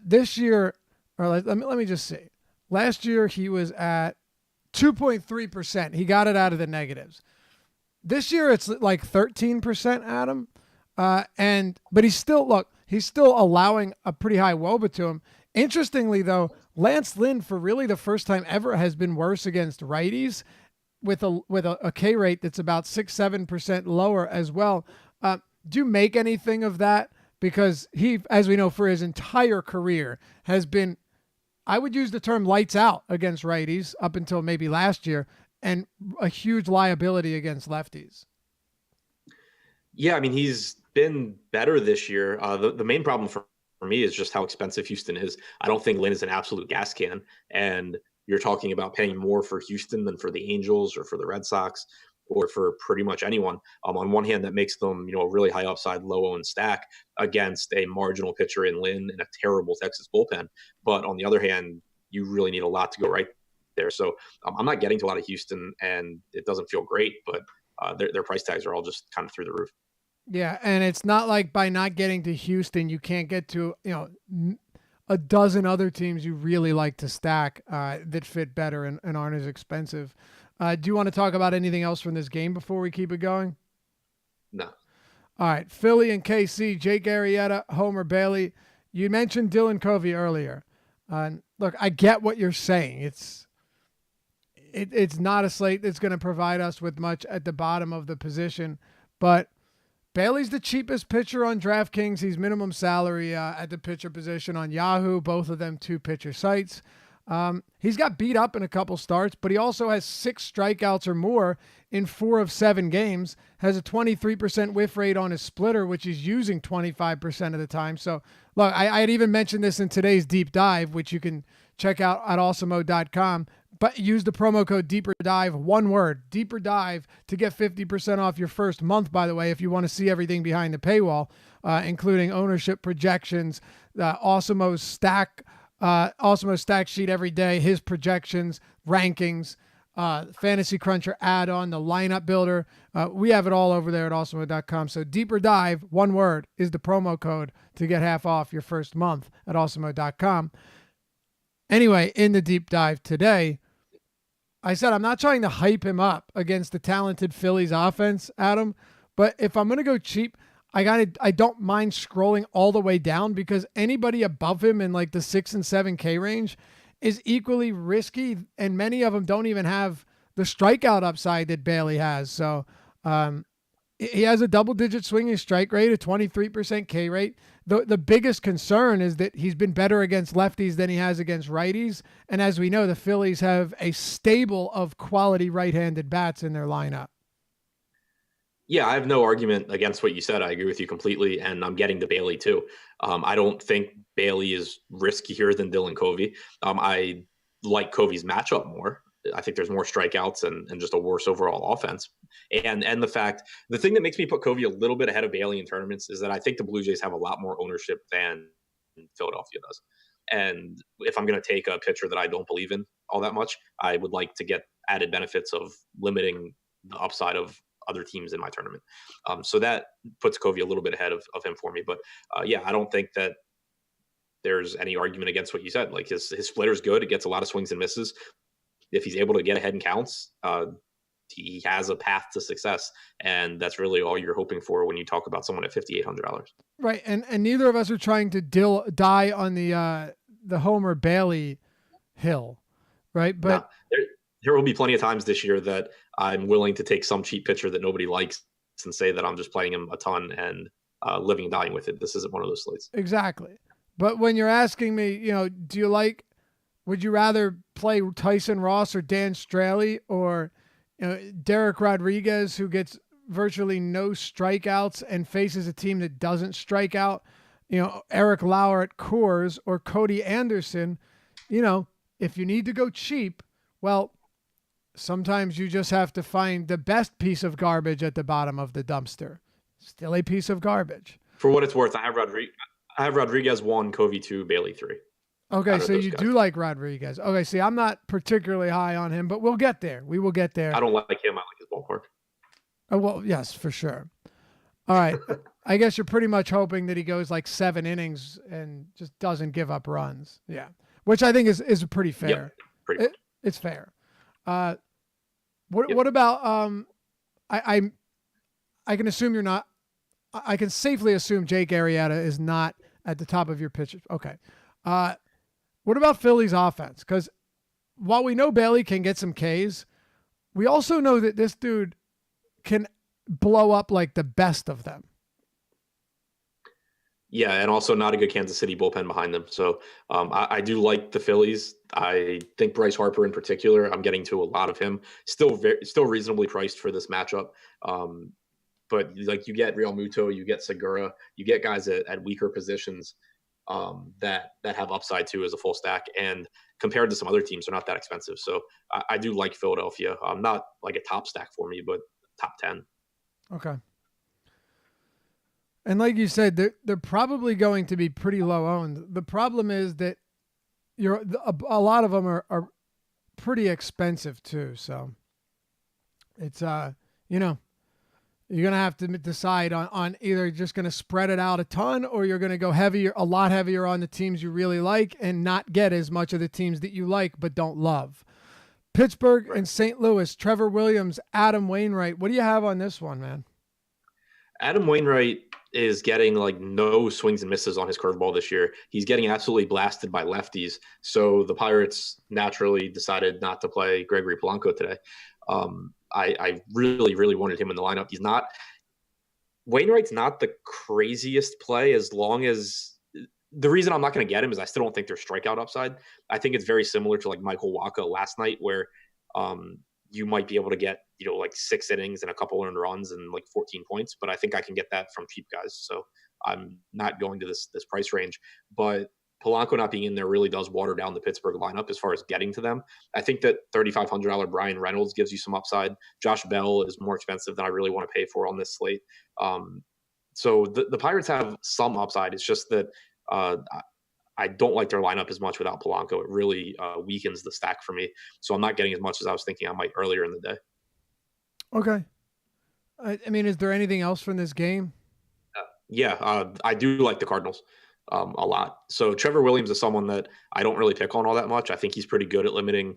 This year, or let me just see. Last year he was at 2.3%. He got it out of the negatives. This year it's like 13%, Adam. But he's still allowing a pretty high WOBA to him. Interestingly, though, Lance Lynn, for really the first time ever, has been worse against righties with a K rate that's about 6-7% lower as well. Do you make anything of that? Because he, as we know, for his entire career has been, I would use the term lights out against righties up until maybe last year, and a huge liability against lefties. Yeah, I mean, he's been better this year. The main problem for me is just how expensive Houston is. I don't think Lynn is an absolute gas can. And you're talking about paying more for Houston than for the Angels or for the Red Sox or for pretty much anyone. On one hand, that makes them, a really high upside, low owned stack against a marginal pitcher in Lynn in a terrible Texas bullpen. But on the other hand, you really need a lot to go right there. So I'm not getting to a lot of Houston, and it doesn't feel great, but their price tags are all just kind of through the roof. Yeah, and it's not like by not getting to Houston, you can't get to a dozen other teams you really like to stack that fit better and aren't as expensive. Do you want to talk about anything else from this game before we keep it going? No. All right, Philly and KC, Jake Arrieta, Homer Bailey. You mentioned Dylan Covey earlier. Look, I get what you're saying. It's not a slate that's going to provide us with much at the bottom of the position, but Bailey's the cheapest pitcher on DraftKings. He's minimum salary at the pitcher position on Yahoo, both of them 2 pitcher sites. He's got beat up in a couple starts, but he also has 6 strikeouts or more in 4 of 7 games, has a 23% whiff rate on his splitter, which he's using 25% of the time. So, look, I had even mentioned this in today's deep dive, which you can check out at awesomeo.com. But use the promo code DeeperDive, one word, DeeperDive, to get 50% off your first month, by the way, if you want to see everything behind the paywall, including ownership projections, Awesomeo's stack sheet every day, his projections, rankings, Fantasy Cruncher add-on, the lineup builder. We have it all over there at awesomeo.com. So DeeperDive, one word, is the promo code to get half off your first month at awesomeo.com. Anyway, in the deep dive today, I said I'm not trying to hype him up against the talented Phillies offense, Adam, but if I'm going to go cheap, I don't mind scrolling all the way down, because anybody above him in like the 6 and 7K range is equally risky, and many of them don't even have the strikeout upside that Bailey has. So he has a double-digit swinging strike rate, a 23% K rate. The biggest concern is that he's been better against lefties than he has against righties. And as we know, the Phillies have a stable of quality right-handed bats in their lineup. Yeah, I have no argument against what you said. I agree with you completely, and I'm getting to Bailey too. I don't think Bailey is riskier than Dylan Covey. I like Covey's matchup more. I think there's more strikeouts and just a worse overall offense. And the thing that makes me put Covey a little bit ahead of Bailey in tournaments is that I think the Blue Jays have a lot more ownership than Philadelphia does. And if I'm going to take a pitcher that I don't believe in all that much, I would like to get added benefits of limiting the upside of other teams in my tournament. So that puts Covey a little bit ahead of him for me. But yeah, I don't think that there's any argument against what you said. Like his splitter is good. It gets a lot of swings and misses. If he's able to get ahead in counts, he has a path to success, and that's really all you're hoping for when you talk about someone at $5,800. Right, and neither of us are trying to die on the Homer Bailey hill, right? But no, there will be plenty of times this year that I'm willing to take some cheap pitcher that nobody likes and say that I'm just playing him a ton and living and dying with it. This isn't one of those slates. Exactly. But when you're asking me, would you rather play Tyson Ross or Dan Straley or Derek Rodriguez, who gets virtually no strikeouts and faces a team that doesn't strike out? Eric Lauer at Coors or Cody Anderson, if you need to go cheap, well, sometimes you just have to find the best piece of garbage at the bottom of the dumpster. Still a piece of garbage. For what it's worth, I have Rodriguez 1, Covey 2, Bailey 3. Okay, so you do like Rodriguez. Okay, see, I'm not particularly high on him, but we'll get there. We will get there. I don't like him. I like his ballpark. Oh, well, yes, for sure. All right. I guess you're pretty much hoping that he goes like 7 innings and just doesn't give up runs. Yeah, which I think is pretty fair. Yep, it's fair. What about I can assume you're not. I can safely assume Jake Arrieta is not at the top of your pitches. Okay. What about Philly's offense? Because while we know Bailey can get some Ks, we also know that this dude can blow up like the best of them. Yeah, and also not a good Kansas City bullpen behind them. So I do like the Phillies. I think Bryce Harper in particular, I'm getting to a lot of him. Still reasonably priced for this matchup. But like you get Real Muto, you get Segura, you get guys at weaker positions that have upside too as a full stack. And compared to some other teams, they're not that expensive. So I do like Philadelphia. Not like a top stack for me, but top 10. Okay. And like you said, they're probably going to be pretty low owned. The problem is that a lot of them are pretty expensive too. So it's you're going to have to decide on either just going to spread it out a ton or you're going to go a lot heavier on the teams you really like and not get as much of the teams that you like but don't love. Pittsburgh and St. Louis, Trevor Williams, Adam Wainwright. What do you have on this one, man? Adam Wainwright is getting like no swings and misses on his curveball this year. He's getting absolutely blasted by lefties. So the Pirates naturally decided not to play Gregory Polanco today. I really, really wanted him in the lineup. Wainwright's not the craziest play as long as the reason I'm not going to get him is I still don't think there's strikeout upside. I think it's very similar to like Michael Wacha last night where you might be able to get, like 6 innings and a couple earned runs and like 14 points, but I think I can get that from cheap guys. So I'm not going to this price range, but Polanco not being in there really does water down the Pittsburgh lineup as far as getting to them. I think that $3,500 Brian Reynolds gives you some upside. Josh Bell is more expensive than I really want to pay for on this slate. So the Pirates have some upside. It's just that I don't like their lineup as much without Polanco. It really weakens the stack for me. So I'm not getting as much as I was thinking I might earlier in the day. Okay. I mean, is there anything else from this game? I do like the Cardinals a lot. So Trevor Williams is someone that I don't really pick on all that much. I think he's pretty good at limiting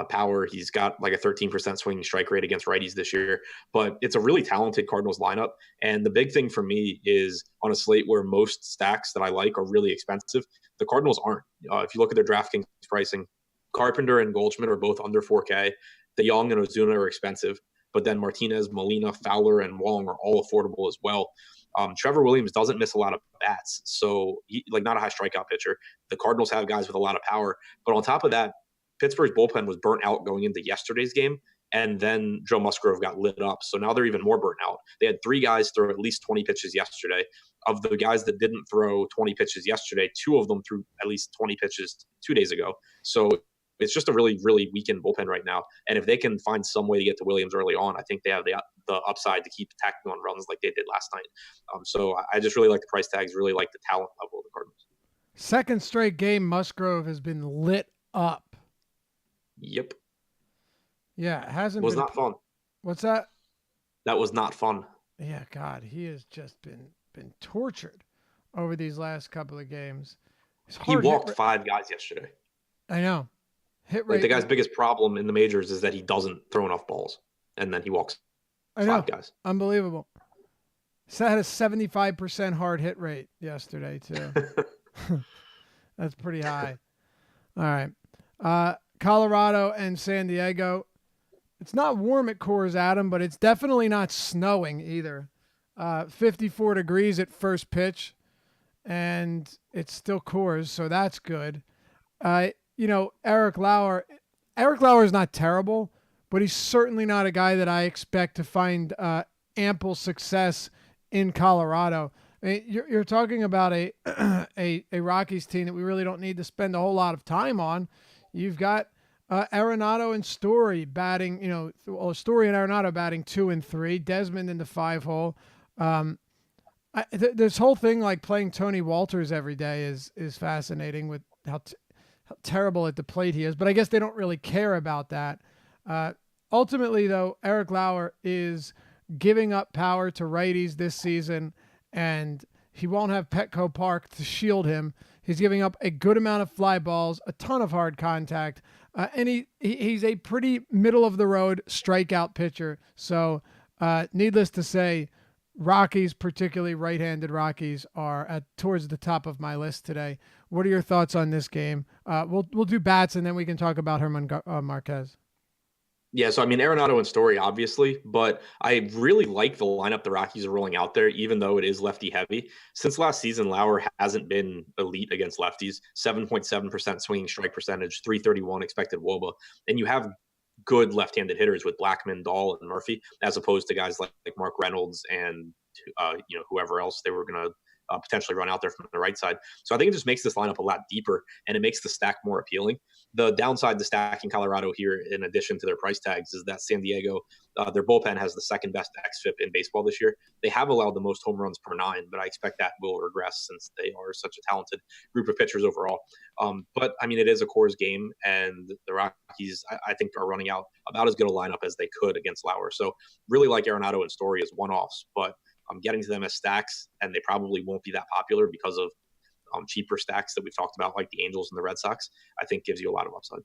power. He's got like a 13% swinging strike rate against righties this year, but it's a really talented Cardinals lineup. And the big thing for me is on a slate where most stacks that I like are really expensive, the Cardinals aren't. If you look at their DraftKings pricing, Carpenter and Goldschmidt are both under 4K. DeYoung and Ozuna are expensive, but then Martinez, Molina, Fowler, and Wong are all affordable as well. Trevor Williams doesn't miss a lot of bats, so not a high strikeout pitcher. The Cardinals have guys with a lot of power, but on top of that, Pittsburgh's bullpen was burnt out going into yesterday's game, and then Joe Musgrove got lit up, so now they're even more burnt out. They had 3 guys throw at least 20 pitches yesterday. Of the guys that didn't throw 20 pitches yesterday, 2 of them threw at least 20 pitches 2 days ago. So it's just a really, really weakened bullpen right now. And if they can find some way to get to Williams early on, I think they have the upside to keep tacking on runs like they did last night. So I just really like the price tags, really like the talent level of the Cardinals. Second straight game, Musgrove has been lit up. Yep. Yeah, it hasn't. It was not fun. What's that? That was not fun. Yeah, God, he has just been tortured over these last couple of games. He walked 5 guys yesterday. I know. Hit rate. Like the guy's biggest problem in the majors is that he doesn't throw enough balls, and then he walks 5 guys. Unbelievable. So had a 75% hard hit rate yesterday too. That's pretty high. All right. Colorado and San Diego. It's not warm at Coors, Adam, but it's definitely not snowing either. 54 degrees at first pitch, and it's still Coors, so that's good. Eric Lauer is not terrible, but he's certainly not a guy that I expect to find ample success in Colorado. I mean, you're talking about a, a Rockies team that we really don't need to spend a whole lot of time on. You've got Arenado and Story batting, Story and Arenado batting 2 and 3, Desmond in the 5 hole. This whole thing, like playing Tony Walters every day, is fascinating with how terrible at the plate he is. But I guess they don't really care about that. Ultimately, though, Eric Lauer is giving up power to righties this season, and he won't have Petco Park to shield him. He's giving up a good amount of fly balls, a ton of hard contact, and he's a pretty middle of the road strikeout pitcher. So, needless to say, Rockies, particularly right-handed Rockies, are towards the top of my list today. What are your thoughts on this game? We'll do bats, and then we can talk about Herman Marquez. Yeah, so I mean, Arenado and Story, obviously, but I really like the lineup the Rockies are rolling out there, even though it is lefty heavy. Since last season, Lauer hasn't been elite against lefties. 7.7% swinging strike percentage, 331 expected WOBA, and you have good left-handed hitters with Blackmon, Dahl, and Murphy, as opposed to guys like Mark Reynolds and whoever else they were going to potentially run out there from the right side. So I think it just makes this lineup a lot deeper, and it makes the stack more appealing. The downside to stacking Colorado here, in addition to their price tags, is that San Diego, their bullpen has the second best xFIP in baseball this year. They have allowed the most home runs per 9, but I expect that will regress since they are such a talented group of pitchers overall. But I mean, it is a Coors game, and the Rockies, I think, are running out about as good a lineup as they could against Lauer. So really like Arenado and Story as one-offs, but I'm getting to them as stacks, and they probably won't be that popular because of cheaper stacks that we've talked about, like the Angels and the Red Sox. I think gives you a lot of upside.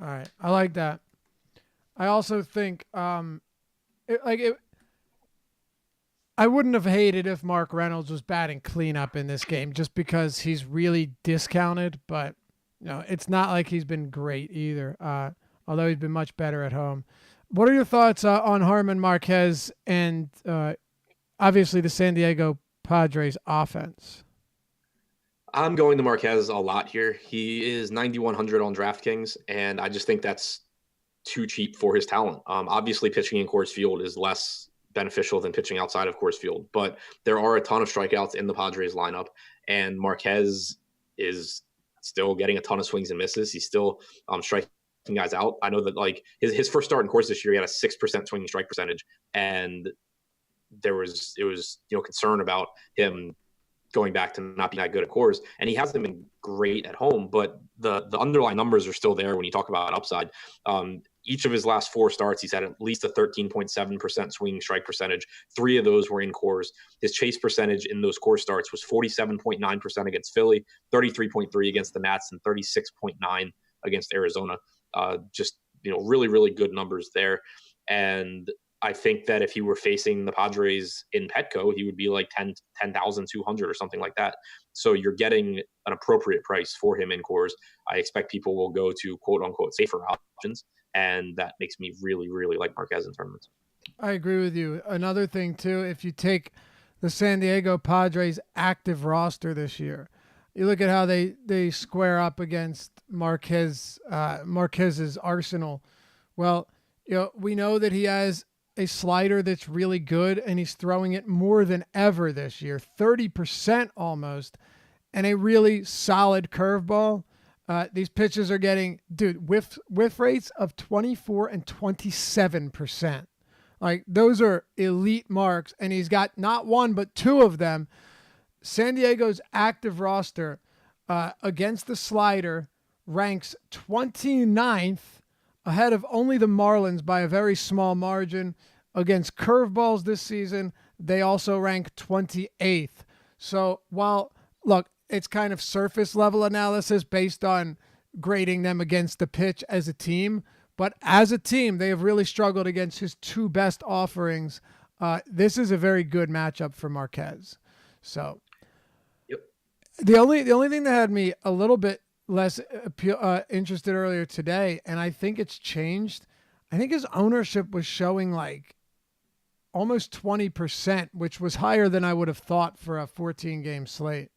All right, I like that. I also think I wouldn't have hated if Mark Reynolds was batting cleanup in this game, just because he's really discounted. But it's not like he's been great either. Although he's been much better at home. What are your thoughts on Harman Marquez and obviously the San Diego Padres offense? I'm going to Marquez a lot here. He is 9,100 on DraftKings, and I just think that's too cheap for his talent. Obviously, pitching in Coors Field is less beneficial than pitching outside of Coors Field, but there are a ton of strikeouts in the Padres lineup, and Marquez is still getting a ton of swings and misses. He's still striking guys out. I know that like his first start in Coors this year, he had a 6% swinging strike percentage, and it was concern about him going back to not being that good at Coors, and he hasn't been great at home, but the underlying numbers are still there when you talk about upside. Each of his last 4 starts, he's had at least a 13.7% swinging strike percentage. 3 of those were in Coors. His chase percentage in those Coors starts was 47.9% against Philly, 33.3 against the Nats, and 36.9 against Arizona. Just really, really good numbers there. And I think that if he were facing the Padres in Petco, he would be like 10,200 or something like that. So you're getting an appropriate price for him in Coors. I expect people will go to quote unquote safer options, and that makes me really, really like Marquez in tournaments. I agree with you. Another thing too, if you take the San Diego Padres active roster this year, you look at how they square up against Marquez's arsenal. Well, we know that he has a slider that's really good, and he's throwing it more than ever this year, 30% almost, and a really solid curveball. These pitches are getting, whiff rates of 24 and 27%. Like, those are elite marks, and he's got not one but 2 of them. San Diego's active roster against the slider ranks 29th, ahead of only the Marlins by a very small margin. Against curveballs this season, they also rank 28th. So while, look, it's kind of surface level analysis based on grading them against the pitch as a team, but as a team, they have really struggled against his 2 best offerings. This is a very good matchup for Marquez. So yep. The only thing that had me a little bit less interested earlier today, and I think it's changed. I think his ownership was showing like almost 20%, which was higher than I would have thought for a 14-game slate.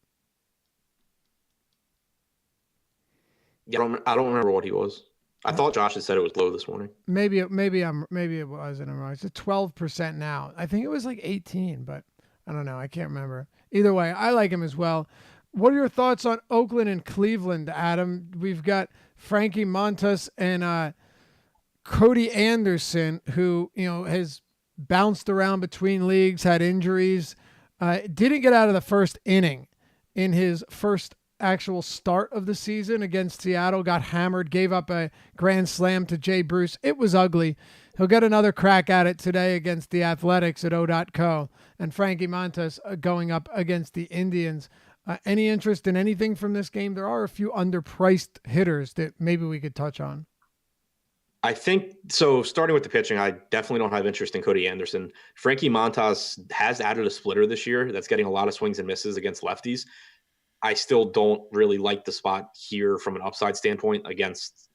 Yeah, I don't remember what he was. I thought Josh had said it was low this morning. Maybe it wasn't. I'm wrong. It's at 12% now. I think it was like 18, but I don't know. I can't remember. Either way, I like him as well. What are your thoughts on Oakland and Cleveland, Adam? We've got Frankie Montas and Cody Anderson, who has bounced around between leagues, had injuries, didn't get out of the first inning in his first actual start of the season against Seattle, got hammered, gave up a grand slam to Jay Bruce. It was ugly. He'll get another crack at it today against the Athletics at O.co, and Frankie Montas going up against the Indians. Any interest in anything from this game? There are a few underpriced hitters that maybe we could touch on. I think so. Starting with the pitching, I definitely don't have interest in Cody Anderson. Frankie Montas has added a splitter this year that's getting a lot of swings and misses against lefties. I still don't really like the spot here from an upside standpoint against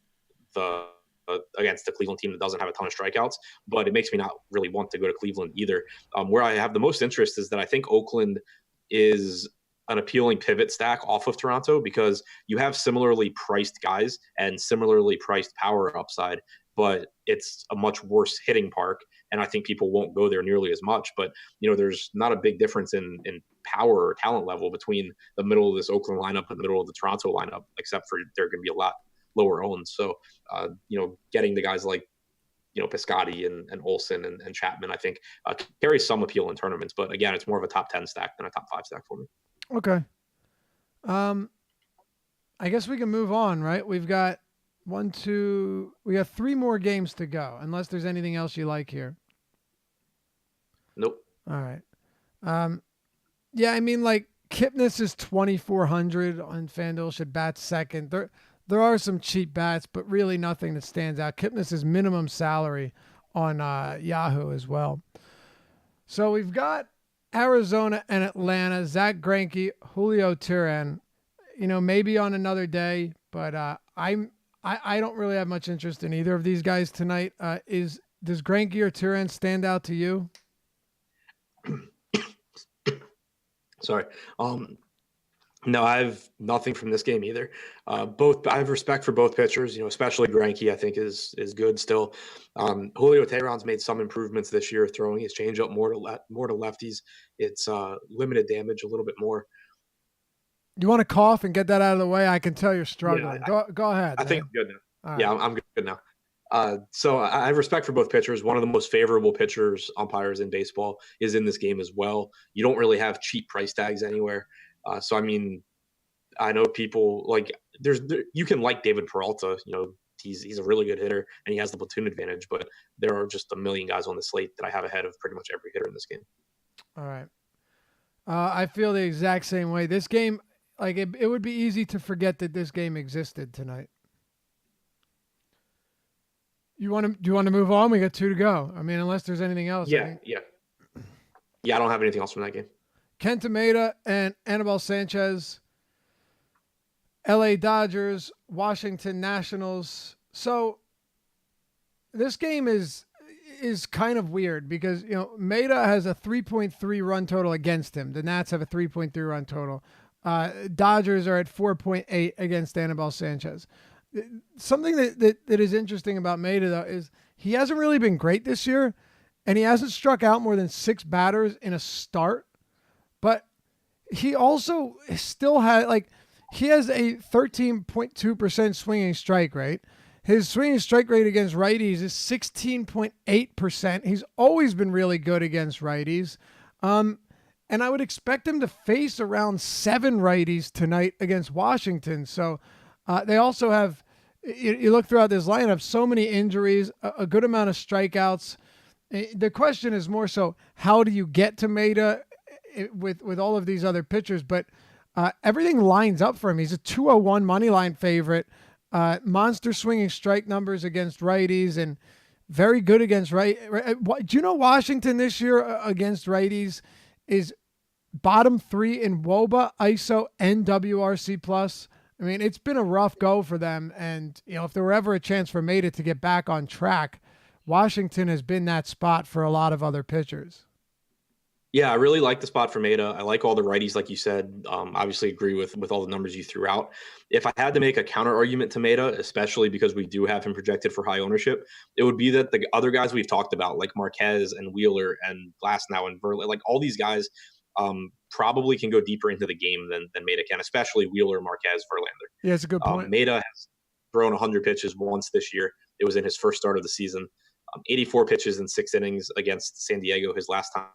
the Cleveland team that doesn't have a ton of strikeouts, but it makes me not really want to go to Cleveland either. Where I have the most interest is that I think Oakland is an appealing pivot stack off of Toronto because you have similarly priced guys and similarly priced power upside, but it's a much worse hitting park. And I think people won't go there nearly as much. But, there's not a big difference in power or talent level between the middle of this Oakland lineup and the middle of the Toronto lineup, except for they're going to be a lot lower owned. So, getting the guys like, Piscotty and Olsen and Chapman, I think carries some appeal in tournaments. But again, it's more of a top 10 stack than a top 5 stack for me. Okay. I guess we can move on, right? We've got we have 3 more games to go, unless there's anything else you like here. Nope. All right. Yeah, I mean, like, Kipnis is 2,400 on FanDuel, should bat second. There are some cheap bats, but really nothing that stands out. Kipnis is minimum salary on Yahoo as well. So we've got Arizona and Atlanta, Zach Greinke, Julio Turan, maybe on another day, but I don't really have much interest in either of these guys tonight. Does Greinke or Turan stand out to you? Sorry. No, I have nothing from this game either. I have respect for both pitchers, especially Greinke, I think is good still. Julio Teheran's made some improvements this year, throwing his changeup more to lefties. It's limited damage a little bit more. You want to cough and get that out of the way? I can tell you're struggling. Yeah, go ahead. I think I'm good now. Yeah, I'm good now. So I have respect for both pitchers. One of the most favorable pitchers umpires in baseball is in this game as well. You don't really have cheap price tags anywhere. So, I mean, I know people you can like David Peralta, he's a really good hitter and he has the platoon advantage, but there are just a million guys on the slate that I have ahead of pretty much every hitter in this game. All right. I feel the exact same way. This game, it would be easy to forget that this game existed tonight. Do you want to move on? We got 2 to go. I mean, unless there's anything else. Yeah. I don't have anything else from that game. Kenta Maeda and Anibal Sanchez, LA Dodgers, Washington Nationals. So this game is kind of weird because, Maeda has a 3.3 run total against him. The Nats have a 3.3 run total. Dodgers are at 4.8 against Anibal Sanchez. Something that is interesting about Maeda, though, is he hasn't really been great this year, and he hasn't struck out more than 6 batters in a start. But he also still he has a 13.2% swinging strike rate. His swinging strike rate against righties is 16.8%. He's always been really good against righties. And I would expect him to face around 7 righties tonight against Washington. So they also have, you look throughout this lineup, so many injuries, a good amount of strikeouts. The question is more so, how do you get to Maeda with all of these other pitchers? But everything lines up for him. He's a 201 money line favorite. Monster swinging strike numbers against righties and very good against right. Do you know Washington this year against righties is bottom 3 in WOBA, ISO, and WRC plus? I mean, it's been a rough go for them. And, if there were ever a chance for Maeda to get back on track, Washington has been that spot for a lot of other pitchers. Yeah, I really like the spot for Maeda. I like all the righties, like you said. Obviously agree with all the numbers you threw out. If I had to make a counter argument to Maeda, especially because we do have him projected for high ownership, it would be that the other guys we've talked about, like Marquez and Wheeler and Glasnow and Verlander, like all these guys probably can go deeper into the game than Maeda can, especially Wheeler, Marquez, Verlander. Yeah, it's a good point. Maeda has thrown 100 pitches once this year. It was in his first start of the season. 84 pitches in 6 innings against San Diego his last time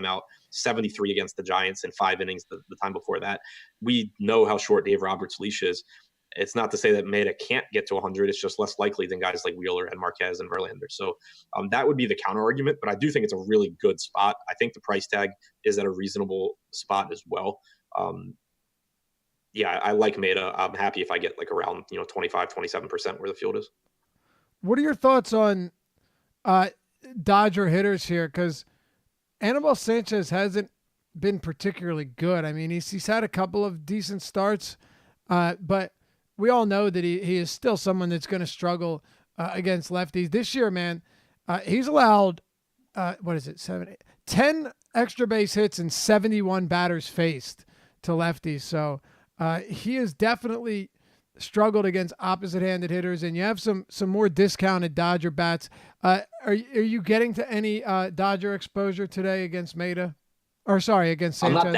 out, 73 against the Giants in 5 innings the time before that. We know how short Dave Roberts' leash is. It's not to say that Maeda can't get to 100. It's just less likely than guys like Wheeler and Marquez and Verlander. So that would be the counter argument, but I do think it's a really good spot. I think the price tag is at a reasonable spot as well. Yeah, I like Maeda. I'm happy if I get like around 25, 27% where the field is. What are your thoughts on Dodger hitters here? Because Anibal Sanchez hasn't been particularly good. I mean, he's had a couple of decent starts, but we all know that he is still someone that's going to struggle against lefties. This year, man, he's allowed, 10 extra base hits and 71 batters faced to lefties. So he has definitely struggled against opposite-handed hitters, and you have some more discounted Dodger bats. Are you getting to any Dodger exposure today against Maeda? Or sorry, against Sanchez?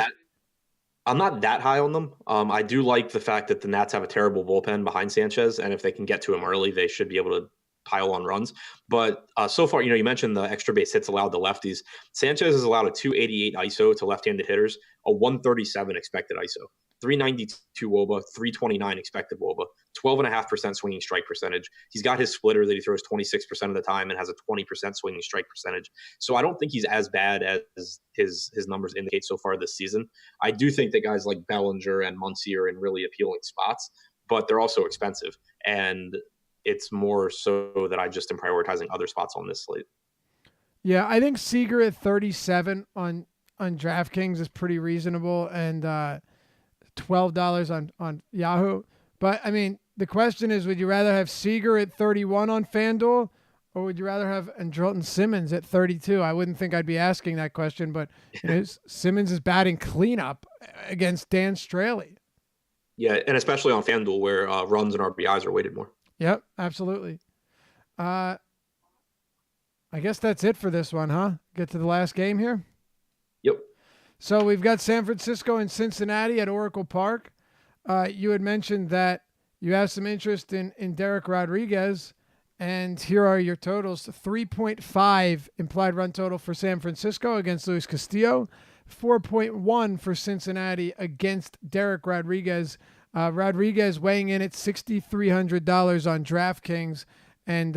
I'm not that high on them. I do like the fact that the Nats have a terrible bullpen behind Sanchez, and if they can get to him early, they should be able to pile on runs. But so far, you mentioned the extra base hits allowed to lefties. Sanchez has allowed a 288 ISO to left-handed hitters, a 137 expected ISO, 392 WOBA, 329 expected WOBA, 12.5% swinging strike percentage. He's got his splitter that he throws 26% of the time and has a 20% swinging strike percentage. So I don't think he's as bad as his numbers indicate so far this season. I do think that guys like Bellinger and Muncy are in really appealing spots, but they're also expensive. And it's more so that I just am prioritizing other spots on this slate. Yeah, I think Seager at 37 on DraftKings is pretty reasonable, and $12 on Yahoo. But I mean, the question is, would you rather have Seager at 31 on FanDuel, or would you rather have Andrelton Simmons at 32? I wouldn't think I'd be asking that question, but Simmons is batting cleanup against Dan Straley. Yeah, and especially on FanDuel where runs and RBIs are weighted more. Yep, absolutely. I guess that's it for this one, huh? Get to the last game here? Yep. So we've got San Francisco and Cincinnati at Oracle Park. You had mentioned that you have some interest in Derek Rodriguez, and here are your totals. 3.5 implied run total for San Francisco against Luis Castillo, 4.1 for Cincinnati against Derek Rodriguez. Rodriguez weighing in at $6,300 on DraftKings, and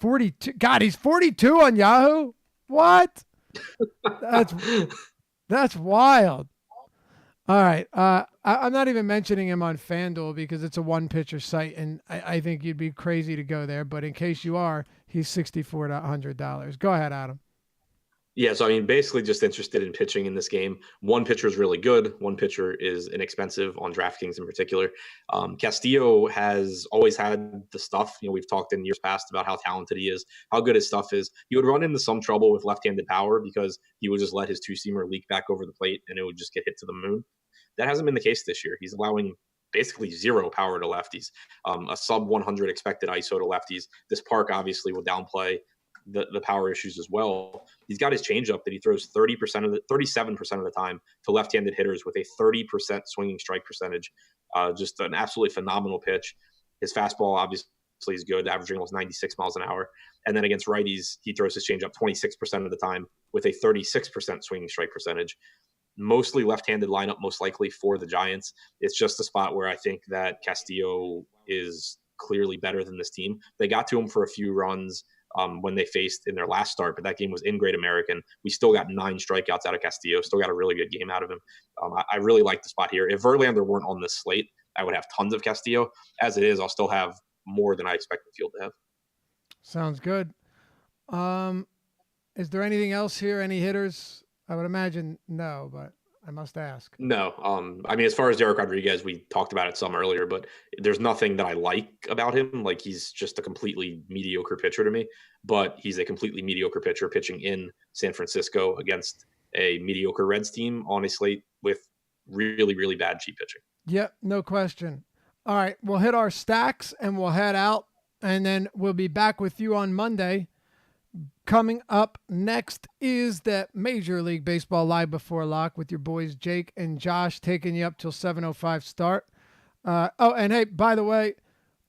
42. God, he's 42 on Yahoo. What? That's wild. All right. I'm not even mentioning him on FanDuel because it's a one-pitcher site, and I think you'd be crazy to go there. But in case you are, he's $6,400. Go ahead, Adam. Yeah, so I mean, basically just interested in pitching in this game. One pitcher is really good. One pitcher is inexpensive on DraftKings in particular. Castillo has always had the stuff. We've talked in years past about how talented he is, how good his stuff is. He would run into some trouble with left-handed power because he would just let his two-seamer leak back over the plate and it would just get hit to the moon. That hasn't been the case this year. He's allowing basically zero power to lefties, a sub 100 expected ISO to lefties. This park obviously will downplay the power issues as well. He's got his changeup that he throws 37% of the time to left-handed hitters with a 30% swinging strike percentage. Just an absolutely phenomenal pitch. His fastball obviously is good, averaging almost 96 miles an hour. And then against righties, he throws his changeup 26% of the time with a 36% swinging strike percentage. Mostly left-handed lineup, most likely for the Giants. It's just a spot where I think that Castillo is clearly better than this team. They got to him for a few runs when they faced in their last start, but that game was in Great American. We still got 9 strikeouts out of Castillo, still got a really good game out of him. I really like the spot here. If Verlander weren't on this slate, I would have tons of Castillo. As it is, I'll still have more than I expect the field to have. Sounds good. Is there anything else here? Any hitters? I would imagine no, but I must ask. No. I mean, as far as Derek Rodriguez, we talked about it some earlier, but there's nothing that I like about him. Like, he's just a completely mediocre pitcher to me, but he's a completely mediocre pitcher pitching in San Francisco against a mediocre Reds team on a slate with really, really bad cheap pitching. Yep, no question. All right, we'll hit our stacks and we'll head out, and then we'll be back with you on Monday Coming up next is that Major League Baseball Live Before Lock with your boys Jake and Josh, taking you up till 7:05 start. And hey, by the way,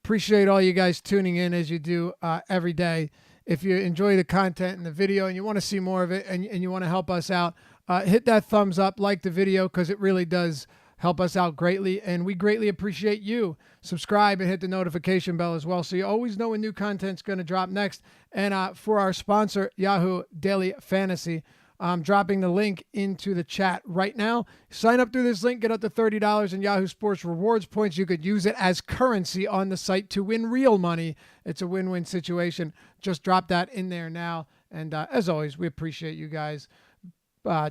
appreciate all you guys tuning in as you do every day. If you enjoy the content and the video and you want to see more of it and you want to help us out, hit that thumbs up, like the video, because it really does help us out greatly, and we greatly appreciate you. Subscribe and hit the notification bell as well, so you always know when new content's going to drop next. And for our sponsor, Yahoo Daily Fantasy, I'm dropping the link into the chat right now. Sign up through this link, get up to $30 in Yahoo Sports rewards points. You could use it as currency on the site to win real money. It's a win-win situation. Just drop that in there now. And as always, we appreciate you guys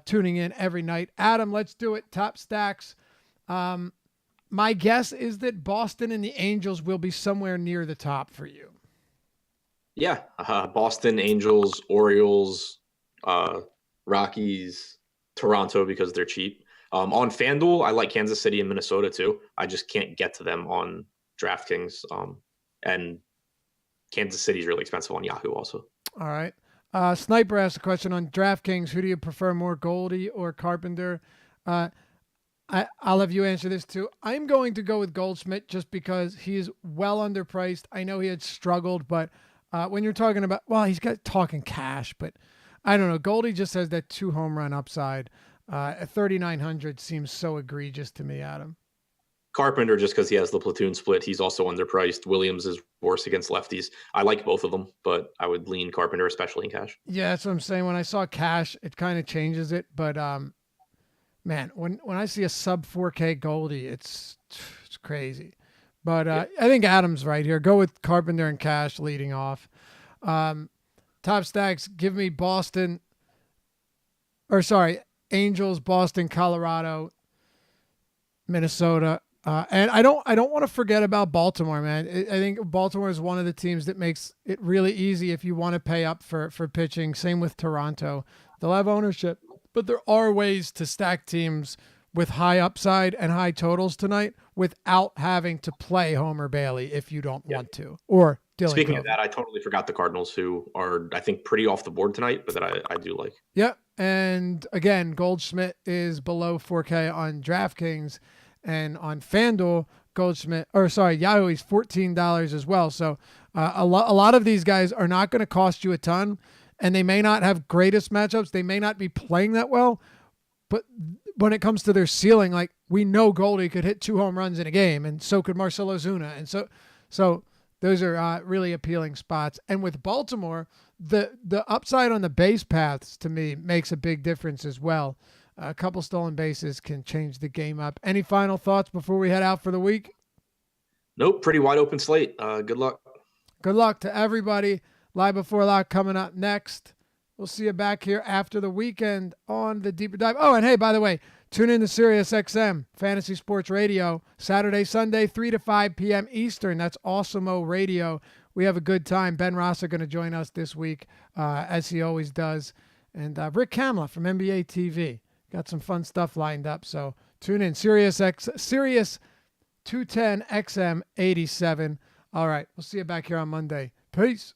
tuning in every night. Adam, let's do it. Top stacks. My guess is that Boston and the Angels will be somewhere near the top for you. Yeah, Boston, Angels, Orioles, Rockies, Toronto because they're cheap. On FanDuel, I like Kansas City and Minnesota too. I just can't get to them on DraftKings. And Kansas City is really expensive on Yahoo also. All right. Sniper asked a question on DraftKings. Who do you prefer more, Goldie or Carpenter? I'll have you answer this too. I'm going to go with Goldschmidt just because he's well underpriced. I know he had struggled, but when you're talking about, well, he's got talking cash, but I don't know. Goldie just has that 2 home run upside. At 3,900 seems so egregious to me, Adam. Carpenter, just because he has the platoon split, he's also underpriced. Williams is worse against lefties. I like both of them, but I would lean Carpenter, especially in cash. Yeah, that's what I'm saying. When I saw cash, it kind of changes it. But man, when I see a sub 4K Goldie, it's crazy. But yeah. I think Adam's right here. Go with Carpenter and cash leading off. Top stacks, give me Angels, Boston, Colorado, Minnesota. And I don't want to forget about Baltimore, man. I think Baltimore is one of the teams that makes it really easy if you want to pay up for pitching. Same with Toronto. They'll have ownership, but there are ways to stack teams with high upside and high totals tonight without having to play Homer Bailey if you don't want to. Or Dylan Speaking Cove. of that, I totally forgot the Cardinals, who are, I think, pretty off the board tonight, but that I do like. Yep. And again, Goldschmidt is below 4K on DraftKings, and on FanDuel, Yahoo, he's $14 as well. So a lot of these guys are not going to cost you a ton, and they may not have greatest matchups. They may not be playing that well, but when it comes to their ceiling, like we know Goldie could hit 2 home runs in a game, and so could Marcell Ozuna. And so those are really appealing spots. And with Baltimore, the upside on the base paths to me makes a big difference as well. A couple stolen bases can change the game up. Any final thoughts before we head out for the week? Nope, pretty wide open slate. Good luck. Good luck to everybody. Live Before Lock coming up next. We'll see you back here after the weekend on the Deeper Dive. Oh, and hey, by the way, tune in to SiriusXM Fantasy Sports Radio Saturday, Sunday, 3 to 5 p.m. Eastern. That's Awesome-O Radio. We have a good time. Ben Ross are going to join us this week, as he always does. And Rick Kamla from NBA TV. Got some fun stuff lined up, so tune in. Sirius 210 XM 87. All right, we'll see you back here on Monday. Peace.